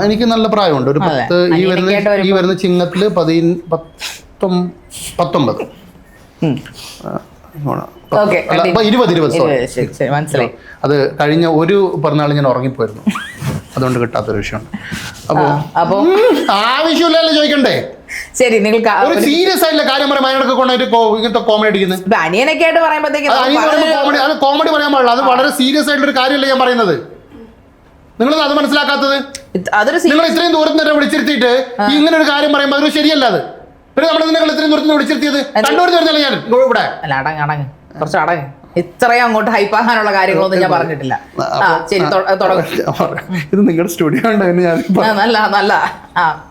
എനിക്ക് നല്ല പ്രായമുണ്ട്. ഒരു 10 ഈ വരുന്ന ചിങ്ങത്തില് 19 20 അത് കഴിഞ്ഞ ഒരു പിറന്നാൾ ഞാൻ ഉറങ്ങിപ്പോയിരുന്നു, അതുകൊണ്ട് കിട്ടാത്തൊരു വിഷയമുണ്ട്. അപ്പൊ ആവശ്യമില്ലല്ലോ ചോദിക്കണ്ടേ? ശരി, നിങ്ങൾക്ക് ഒരു സീരിയസ് ആയിട്ടുള്ള കാര്യം പറയാൻ അതിനൊക്കെ കൊണ്ടായിട്ട് ഇങ്ങനത്തെ കോമഡി അടിക്കുന്നത്. അനിയനൊക്കെ ആയിട്ട് പറയുമ്പോഴത്തേക്ക് കോമഡി പറയാൻ പാടില്ല. അത് വളരെ സീരിയസ് ആയിട്ടുള്ള ഒരു കാര്യമല്ലേ ഞാൻ പറയുന്നത്. നിങ്ങളത് അത് മനസ്സിലാക്കാത്തത്? നിങ്ങൾ ഇത്രയും ദൂരത്ത് നിന്ന് വിളിച്ചിരുത്തിയിട്ട് ഇങ്ങനെ ഒരു കാര്യം പറയുമ്പോൾ അതൊരു ശരിയല്ല. അത് പിന്നെ നമ്മൾ നിങ്ങൾ ഇത്രയും ദൂരത്ത് നിന്ന് വിളിച്ചിരുത്തിയത് കണ്ടുപിടിച്ച് വരുന്നല്ലേ ഞാൻ ഇവിടെ. അടങ്ങ് കുറച്ച് അടങ്ങ്. ഇത്രയും അങ്ങോട്ട് ഹൈപ്പാകാനുള്ള കാര്യങ്ങളൊന്നും ഞാൻ പറഞ്ഞിട്ടില്ല. ഇത് നിങ്ങളുടെ സ്റ്റുഡിയോ നല്ല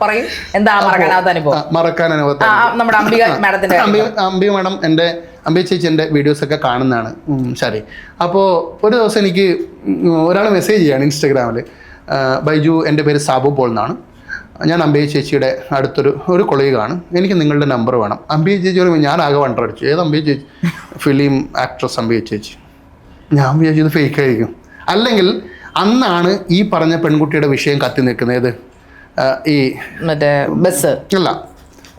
പറയും. എന്താ മറക്കാനാവാത്ത അനുഭവം? നമ്മുടെ അംബിക മാഡത്തിന്റെ അംബിക മാഡം അംബിക ചേച്ചി എൻ്റെ വീഡിയോസൊക്കെ കാണുന്നതാണ്. ശരി. അപ്പോൾ ഒരു ദിവസം എനിക്ക് ഒരാൾ മെസ്സേജ് ചെയ്യാണ് ഇൻസ്റ്റഗ്രാമിൽ. ബൈജു, എൻ്റെ പേര് സാബു പോൾ എന്നാണ്, ഞാൻ അംബിക ചേച്ചിയുടെ ഒരു കൊളീഗാണ്, എനിക്ക് നിങ്ങളുടെ നമ്പർ വേണം. അംബിക ചേച്ചി പറയുമ്പോൾ ഞാൻ ആകെ വണ്ടടിച്ചു. ഏത് അംബിക ചേച്ചി? ഫിലിം ആക്ട്രസ് അംബിക ചേച്ചി. ഞാൻ വിചാരിച്ചു ഇത് ഫേക്ക് ആയിരിക്കും. അല്ലെങ്കിൽ അന്നാണ് ഈ പറഞ്ഞ പെൺകുട്ടിയുടെ വിഷയം കത്തി നിൽക്കുന്നത്. ഏത്? ഈ മറ്റേ ബസ് അല്ല,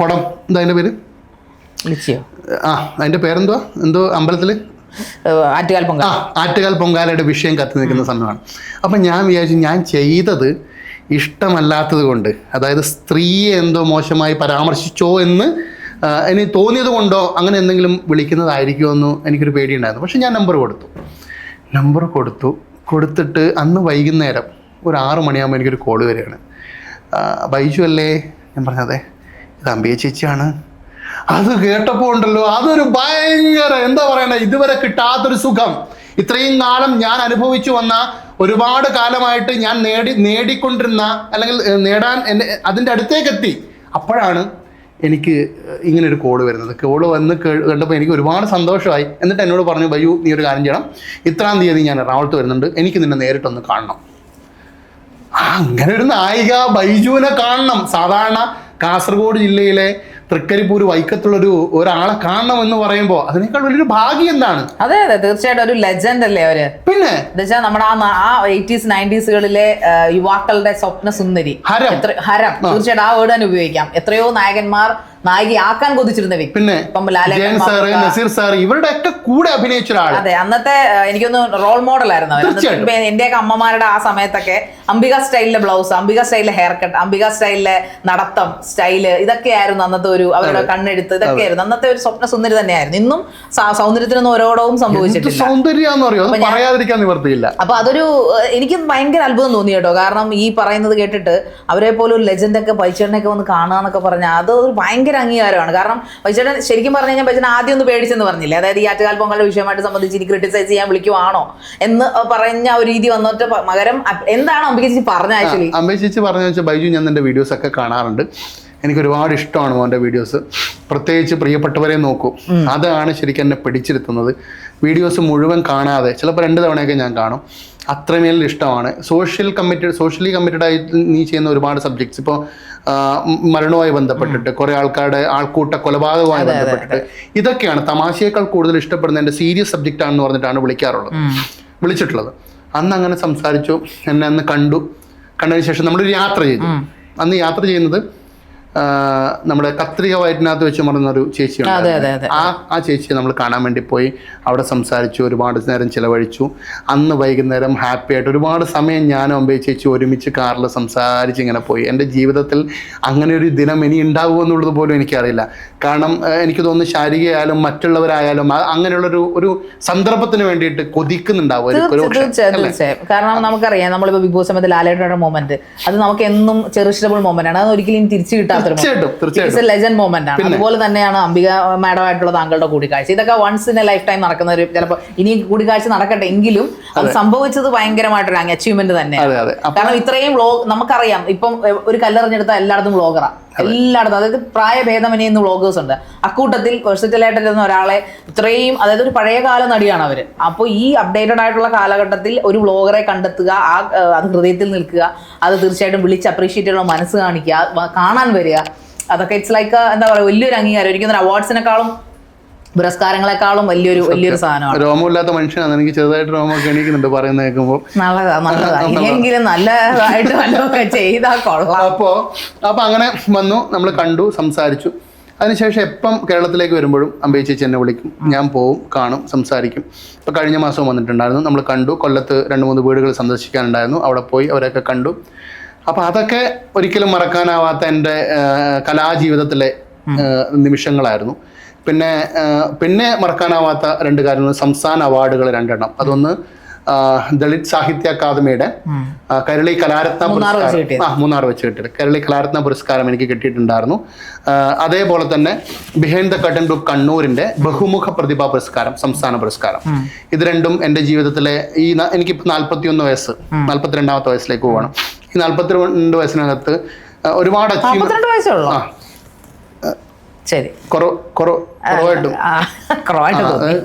കുടം, എന്താ അതിൻ്റെ പേര്? വിളിച്ചോ? അതിന്റെ പേരെന്തോ അമ്പലത്തില് ആറ്റുകാൽ പൊങ്കാല. ആറ്റുകാൽ പൊങ്കാലയുടെ വിഷയം കത്തി നിൽക്കുന്ന സമയമാണ്. അപ്പം ഞാൻ വിചാരിച്ചു ഞാൻ ചെയ്തത് ഇഷ്ടമല്ലാത്തത് കൊണ്ട്, അതായത് സ്ത്രീയെ എന്തോ മോശമായി പരാമർശിച്ചോ എന്ന് എനിക്ക് തോന്നിയത് കൊണ്ടോ അങ്ങനെ എന്തെങ്കിലും വിളിക്കുന്നതായിരിക്കുമോ എന്ന് എനിക്കൊരു പേടിയുണ്ടായിരുന്നു. പക്ഷെ ഞാൻ നമ്പർ കൊടുത്തിട്ട് അന്ന് വൈകുന്നേരം ഒരു 6 മണിയാകുമ്പോൾ എനിക്കൊരു കോള് വരികയാണ്. ബൈജു അല്ലേ? ഞാൻ പറഞ്ഞതെ ഇത് അമ്പിയ ചേച്ചിയാണ്. അത് കേട്ടപ്പോൾ ഉണ്ടല്ലോ, അതൊരു ഭയങ്കര എന്താ പറയണ, ഇതുവരെ കിട്ടാത്തൊരു സുഖം. ഇത്രയും കാലം ഞാൻ അനുഭവിച്ചു വന്ന, ഒരുപാട് കാലമായിട്ട് ഞാൻ നേടിക്കൊണ്ടിരുന്ന അല്ലെങ്കിൽ നേടാൻ അതിൻ്റെ അടുത്തേക്ക് എത്തി. അപ്പോഴാണ് എനിക്ക് ഇങ്ങനൊരു കോള് വരുന്നത്. കോള് വന്ന് കണ്ടപ്പോൾ എനിക്ക് ഒരുപാട് സന്തോഷമായി. എന്നിട്ട് എന്നോട് പറഞ്ഞു, ബൈജു നീ ഒരു കാര്യം ചെയ്യണം, ഇത്രാം തീയതി ഞാൻ എറണാകുളത്ത് വരുന്നുണ്ട്, എനിക്ക് നിന്നെ നേരിട്ടൊന്ന് കാണണം. അങ്ങനെ ഒരു നായിക ബൈജുവിനെ കാണണം. സാധാരണ കാസർഗോഡ് ജില്ലയിലെ തൃക്കരിപ്പൂർ വൈക്കത്തുള്ളൊരു ഒരാളെ കാണണം എന്ന് പറയുമ്പോൾ അതിനേക്കാൾ വലിയൊരു ഭാഗ്യം എന്താണ്? അതെ തീർച്ചയായിട്ടും ഒരു ലെജൻഡ് അല്ലേ അവര്. പിന്നെ എന്താ നമ്മുടെ ആ 80s 90s യുവാക്കളുടെ സ്വപ്ന സുന്ദരി ഹരം. തീർച്ചയായിട്ടും ആ വേർഡ് തന്നെ ഉപയോഗിക്കാം. എത്രയോ നായകന്മാർ നായികയാക്കാൻ കൊതിച്ചിരുന്ന വ്യക്തി. പിന്നെ നസീർ സാർ ഇവരുടെ ഒക്കെ കൂടെ അഭിനയിച്ച ഒരാൾ. അതെ, അന്നത്തെ എനിക്കൊന്ന് റോൾ മോഡൽ ആയിരുന്നു അവർ. എന്റെയൊക്കെ അമ്മമാരുടെ ആ സമയത്തൊക്കെ അംബിക സ്റ്റൈലിലെ ബ്ലൗസ്, അംബിക സ്റ്റൈലിലെ ഹെയർ കട്ട്, അംബിക സ്റ്റൈലിലെ നടത്തം സ്റ്റൈല്, ഇതൊക്കെയായിരുന്നു അന്നത്തെ ഒരു അവരുടെ കണ്ണെഴുത്ത്. ഇതൊക്കെയായിരുന്നു അന്നത്തെ ഒരു സ്വപ്ന സുന്ദരി തന്നെയായിരുന്നു. ഇന്നും സൗന്ദര്യത്തിനൊന്നും ഒരോടവും സംഭവിച്ചിട്ടില്ല. പറയാതിരിക്കാൻ നിവർത്തിയില്ല. അപ്പൊ അതൊരു എനിക്ക് ഭയങ്കര അത്ഭുതം തോന്നി കേട്ടോ. കാരണം ഈ പറയുന്നത് കേട്ടിട്ട് അവരെ പോലെ ഒരു ലെജൻഡ് ഒക്കെ ബൈച്ചേട്ടനൊക്കെ വന്ന് കാണാന്നൊക്കെ പറഞ്ഞാൽ അത് ഒരു ഭയങ്കര അംഗീകാരമാണ്. കാരണം ബൈച്ചേട്ടൻ ശരിക്കും പറഞ്ഞു കഴിഞ്ഞാൽ ബൈച്ചേട്ടൻ ആദ്യം ഒന്ന് പേടിച്ചെന്ന് പറഞ്ഞില്ലേ, അതായത് ഈ ആറ്റുകാൽ പൊങ്കാല വിഷയമായിട്ട് സംബന്ധിച്ച് ഇനി ക്രിട്ടിസൈസ് ചെയ്യാൻ വിളിക്കുവാണോ എന്ന് പറഞ്ഞ ഒരു രീതി വന്നിട്ട് പകരം എന്താണ് അംബിക ചേച്ചി പറഞ്ഞ? ആക്ച്വലി അംബിക ചേച്ചി പറഞ്ഞു വെച്ചാൽ, ബൈജു ഞാൻ എൻ്റെ വീഡിയോസ് ഒക്കെ കാണാറുണ്ട്, എനിക്ക് ഒരുപാട് ഇഷ്ടമാണ് മോൻ്റെ വീഡിയോസ്, പ്രത്യേകിച്ച് പ്രിയപ്പെട്ടവരെ നോക്കൂ, അതാണ് ശരിക്കും എന്നെ പിടിച്ചിരുത്തുന്നത്. വീഡിയോസ് മുഴുവൻ കാണാതെ ചിലപ്പോൾ 2 തവണയൊക്കെ ഞാൻ കാണും. അത്രമേൽ ഇഷ്ടമാണ്. സോഷ്യലി കമ്മിറ്റഡ് ആയിട്ട് നീ ചെയ്യുന്ന ഒരുപാട് സബ്ജക്ട്സ്, ഇപ്പോൾ മരണവുമായി ബന്ധപ്പെട്ടിട്ട് കുറേ ആൾക്കാരുടെ ആൾക്കൂട്ട കൊലപാതകവുമായി ബന്ധപ്പെട്ടിട്ട്, ഇതൊക്കെയാണ് തമാശയേക്കാൾ കൂടുതൽ ഇഷ്ടപ്പെടുന്ന എൻ്റെ സീരിയസ് സബ്ജക്റ്റ് ആണെന്ന് പറഞ്ഞിട്ടാണ് വിളിച്ചിട്ടുള്ളത്. അന്ന് അങ്ങനെ സംസാരിച്ചു, എന്നെ അന്ന് കണ്ടതിന് ശേഷം നമ്മളൊരു യാത്ര ചെയ്തു. അന്ന് യാത്ര ചെയ്യുന്നത് നമ്മുടെ കത്രിക വയറ്റിനകത്ത് വെച്ച് മറന്നൊരു ചേച്ചിയുണ്ട്. ആ ചേച്ചിയെ നമ്മൾ കാണാൻ വേണ്ടി പോയി. അവിടെ സംസാരിച്ചു, ഒരുപാട് നേരം ചിലവഴിച്ചു. അന്ന് വൈകുന്നേരം ഹാപ്പി ആയിട്ട് ഒരുപാട് സമയം ഞാനും അമ്പേ ചേച്ചി ഒരുമിച്ച് കാറിൽ സംസാരിച്ച് ഇങ്ങനെ പോയി. എൻ്റെ ജീവിതത്തിൽ അങ്ങനെ ഒരു ദിനം ഇനി ഉണ്ടാവുമോ എന്നുള്ളത് പോലും എനിക്കറിയില്ല. കാരണം എനിക്ക് തോന്നുന്നു ശാരീരികമായാലും മറ്റുള്ളവരായാലും അങ്ങനെയുള്ളൊരു സന്ദർഭത്തിന് വേണ്ടിയിട്ട് കൊതിക്കുന്നുണ്ടാവും. തീർച്ചയായും. കാരണം നമുക്കറിയാം, നമ്മളിപ്പോ ബിഗ് ബോസ് സമയത്ത് ലാലേട്ടയുടെ മൊമെന്റ് അത് നമുക്ക് എന്നും ചെറിഷബിൾ മൊമെന്റ് ആണ്. അത് ഒരിക്കലും തിരിച്ചു കിട്ടാത്ത ലെജൻഡ് മൊമെന്റ് ആണ്. അതുപോലെ തന്നെയാണ് അംബിക മാഡമായിട്ടുള്ള താങ്കളുടെ കൂടിക്കാഴ്ച. ഇതൊക്കെ once in a lifetime നടക്കുന്ന ഒരു, ചിലപ്പോൾ ഇനി കൂടിക്കാഴ്ച നടക്കട്ടെ എങ്കിലും അത് സംഭവിച്ചത് ഭയങ്കരമായിട്ടൊരു അച്ചീവ്മെന്റ് തന്നെയാണ്. കാരണം ഇത്രയും വ്ളോഗ് നമുക്കറിയാം, ഇപ്പം ഒരു കല്ലെറിഞ്ഞെടുത്ത എല്ലായിടത്തും വ്ളോഗറാണ്, എല്ലായിടത്തും. അതായത് പ്രായഭേദമന്യേ ഇന്ന് വ്ളോഗേഴ്സ് ഉണ്ട്. അക്കൂട്ടത്തിൽ വെർസറ്റൈലായിട്ടിരുന്ന ഒരാളെ ഇത്രയും, അതായത് ഒരു പഴയകാല നടിയാണ് അവര്. അപ്പോൾ ഈ അപ്ഡേറ്റഡ് ആയിട്ടുള്ള കാലഘട്ടത്തിൽ ഒരു വ്ളോഗറെ കണ്ടെത്തുക, അത് ഹൃദയത്തിൽ നിൽക്കുക, അത് തീർച്ചയായിട്ടും വിളിച്ച് അപ്രീഷിയേറ്റ് ചെയ്യുന്ന മനസ്സ് കാണിക്കുക, കാണാൻ വരിക, അതൊക്കെ ഇറ്റ്സ് ലൈക്ക് എന്താ പറയുക, വലിയൊരു അംഗീകാരം. ഒരിക്കലും അവാർഡ്സിനെക്കാളും പുരസ്കാരങ്ങളെക്കാളും വലിയൊരു സാധനമാണ്. രോമമില്ലാത്ത മനുഷ്യനാണ്, എനിക്ക് ചെറുതായിട്ട് രോമൊക്കെ എണീക്കുന്നുണ്ട് പറയുന്നത് കേൾക്കുമ്പോൾ. നല്ലതാ ഇല്ലെങ്കിലും നല്ലതായിട്ട് വല്ലതൊക്കെ ചെയ്താൽ കൊള്ളാം. അപ്പോൾ അങ്ങനെ വന്നു, നമ്മൾ കണ്ടു, സംസാരിച്ചു. അതിനുശേഷം എപ്പം കേരളത്തിലേക്ക് വരുമ്പോഴും അമ്പേ ചേച്ചി എന്നെ വിളിക്കും, ഞാൻ പോവും, കാണും, സംസാരിക്കും. ഇപ്പോൾ കഴിഞ്ഞ മാസം വന്നിട്ടുണ്ടായിരുന്നു, നമ്മൾ കണ്ടു. കൊല്ലത്ത് 2-3 വീടുകൾ സന്ദർശിക്കാനുണ്ടായിരുന്നു, അവിടെ പോയി അവരൊക്കെ കണ്ടു. അപ്പോൾ അതൊക്കെ ഒരിക്കലും മറക്കാനാവാത്ത എൻ്റെ കലാജീവിതത്തിലെ നിമിഷങ്ങളായിരുന്നു. പിന്നെ മറക്കാനാവാത്ത 2 കാര്യങ്ങൾ, സംസ്ഥാന അവാർഡുകൾ 2 എണ്ണം. അതൊന്ന് ദളിത് സാഹിത്യ അക്കാദമിയുടെ കരളി കലാരത്ന പുരസ്കാരം, മൂന്നാർ വെച്ച് കിട്ടിയത് കരളി കലാരത്ന പുരസ്കാരം എനിക്ക് കിട്ടിയിട്ടുണ്ടായിരുന്നു. അതേപോലെ തന്നെ ബിഹൈൻഡ് ദ കർട്ടൻ ഗ്രൂപ്പ് കണ്ണൂരിന്റെ ബഹുമുഖ പ്രതിഭാ പുരസ്കാരം, സംസ്ഥാന പുരസ്കാരം. ഇത് രണ്ടും എൻ്റെ ജീവിതത്തിലെ എനിക്കിപ്പോൾ 41 വയസ്സ്, 42ാമത്തെ വയസ്സിലേക്ക് പോവാണ്. ഈ 42 വയസ്സിനകത്ത് ഒരുപാട്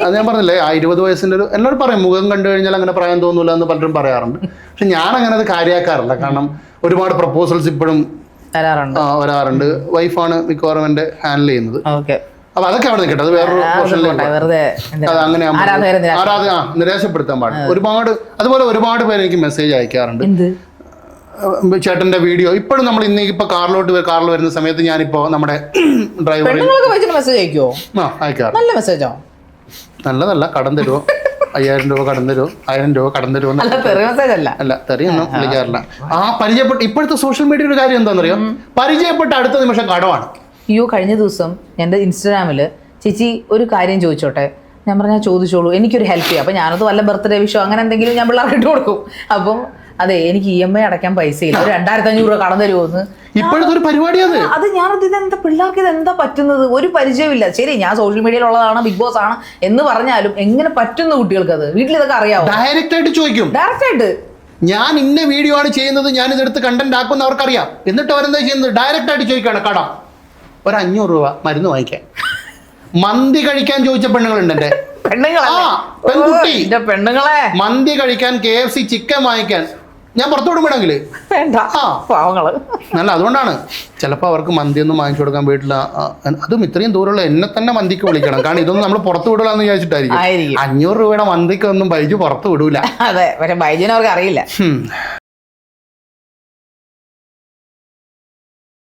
അത് ഞാൻ പറഞ്ഞില്ലേ, 20 വയസ്സിന്റെ ഒരു എന്നോട് പറയും, മുഖം കണ്ടു കഴിഞ്ഞാൽ അങ്ങനെ പറയാൻ തോന്നൂല എന്ന് പലരും പറയാറുണ്ട്. പക്ഷെ ഞാൻ അങ്ങനെ അത് കാര്യമാക്കാറില്ല. കാരണം ഒരുപാട് പ്രപ്പോസൽസ് ഇപ്പോഴും വരാറുണ്ട്. വൈഫാണ് മിക്കവാറും എന്റെ ഹാൻഡിൽ ചെയ്യുന്നത്. അപ്പൊ അതൊക്കെ അവിടെ നിൽക്കട്ടെ, അത് വേറൊരു പോർഷനിലേക്ക്. അത് അങ്ങനെ നിരാശപ്പെടുത്താൻ പാടില്ല. അതുപോലെ ഒരുപാട് പേര് എനിക്ക് മെസ്സേജ് അയക്കാറുണ്ട്. ചേട്ടന്റെ വീഡിയോ ഇപ്പോഴും നമ്മൾ ഇപ്പൊ കാറിൽ വരുന്ന സമയത്ത് ഞാനിപ്പോ നമ്മുടെ ഡ്രൈവറിൽ പെണ്ണുങ്ങളൊക്കെ വെച്ചിട്ട് മെസ്സേജ് അയക്കുവോ? അയക്കാറ്. നല്ല മെസ്സേജോ? നല്ലതല്ല, കടം തരുമോ, 5000 രൂപ കടം തരുമോ, 1000 രൂപ കടം തരുമോ, അല്ല തെറി മെസ്സേജ് അല്ല. അല്ല തെറിയൊന്നും വിളിക്കാറില്ല. ആ പരിചയപ്പെട്ട ഇപ്പോഴത്തെ സോഷ്യൽ മീഡിയ ഒരു കാര്യം എന്താണെന്നറിയോ, പരിചയപ്പെട്ട അടുത്ത നിമിഷം കടമാണ്. അയ്യോ കഴിഞ്ഞ ദിവസം എൻ്റെ ഇൻസ്റ്റാഗ്രാമിൽ ചേച്ചി ഒരു കാര്യം ചോദിച്ചോട്ടെ, ഞാൻ പറഞ്ഞാൽ ചോദിച്ചോളൂ, എനിക്കൊരു ഹെൽപ്പ് ചെയ്യാം. അപ്പം ഞാനത് വല്ല ബർത്ത്ഡേ വിഷോ അങ്ങനെ എന്തെങ്കിലും ഞാൻ പിള്ളേർക്ക് ഇട്ട് കൊടുക്കും. അപ്പം അതെ എനിക്ക് EMI അടയ്ക്കാൻ പൈസയില്ല, ഒരു 2500 രൂപ കടം തരുമോന്ന്. ഇപ്പോഴത്തെ ഒരു പരിപാടിയാണ് അത് ഞാനത് ഇതെന്താ പിള്ളേർക്ക് ഇതെന്താ പറ്റുന്നത്, ഒരു പരിചയമില്ല. ശരി ഞാൻ സോഷ്യൽ മീഡിയയിലുള്ളതാണ്, ബിഗ് ബോസ് ആണ് എന്ന് പറഞ്ഞാലും എങ്ങനെ പറ്റുന്നു കുട്ടികൾക്ക്? അത് വീട്ടിൽ ഇതൊക്കെ അറിയാവോ? ഡയറക്റ്റ് ആയിട്ട് ചോദിക്കും. ഡയറക്റ്റ് ആയിട്ട് ഞാൻ ഇന്ന വീഡിയോ ആണ് ചെയ്യുന്നത്, ഞാൻ ഇതെടുത്ത് കണ്ടന്റ് ആക്കുമെന്ന് അവർക്കറിയാം. എന്നിട്ട് അവരെന്താ ചെയ്യുന്നത്, ഡയറക്റ്റ് ആയിട്ട് ചോദിക്കുകയാണ് കടം, ഒരു 500 രൂപ മരുന്ന് വാങ്ങിക്കാൻ. മന്തി കഴിക്കാൻ ചോദിച്ച പെണ്ണുങ്ങളുണ്ട് എന്റെ പെൺകുട്ടി. പെണ്ണുങ്ങളെ മന്തി കഴിക്കാൻ, KFC ചിക്കൻ വാങ്ങിക്കാൻ ഞാൻ പുറത്തു വിടുമ്പോഴെങ്കിൽ വേണ്ട പാവങ്ങള്. നല്ല അതുകൊണ്ടാണ് ചിലപ്പോൾ അവർക്ക് മന്തി ഒന്നും വാങ്ങിച്ചു കൊടുക്കാൻ വീട്ടില്ല. അതും ഇത്രയും ദൂരമുള്ള എന്നെ തന്നെ മന്തിക്ക് വിളിക്കണം, കാരണം ഇതൊന്നും നമ്മൾ പുറത്തു വിടലാന്ന് വിചാരിച്ചിട്ടായിരിക്കും. 500 രൂപയുടെ മന്തിക്കൊന്നും ബൈജു പുറത്തു വിടൂല. അതെ പക്ഷെ ബൈജുവിനെ അവർക്ക് അറിയില്ല.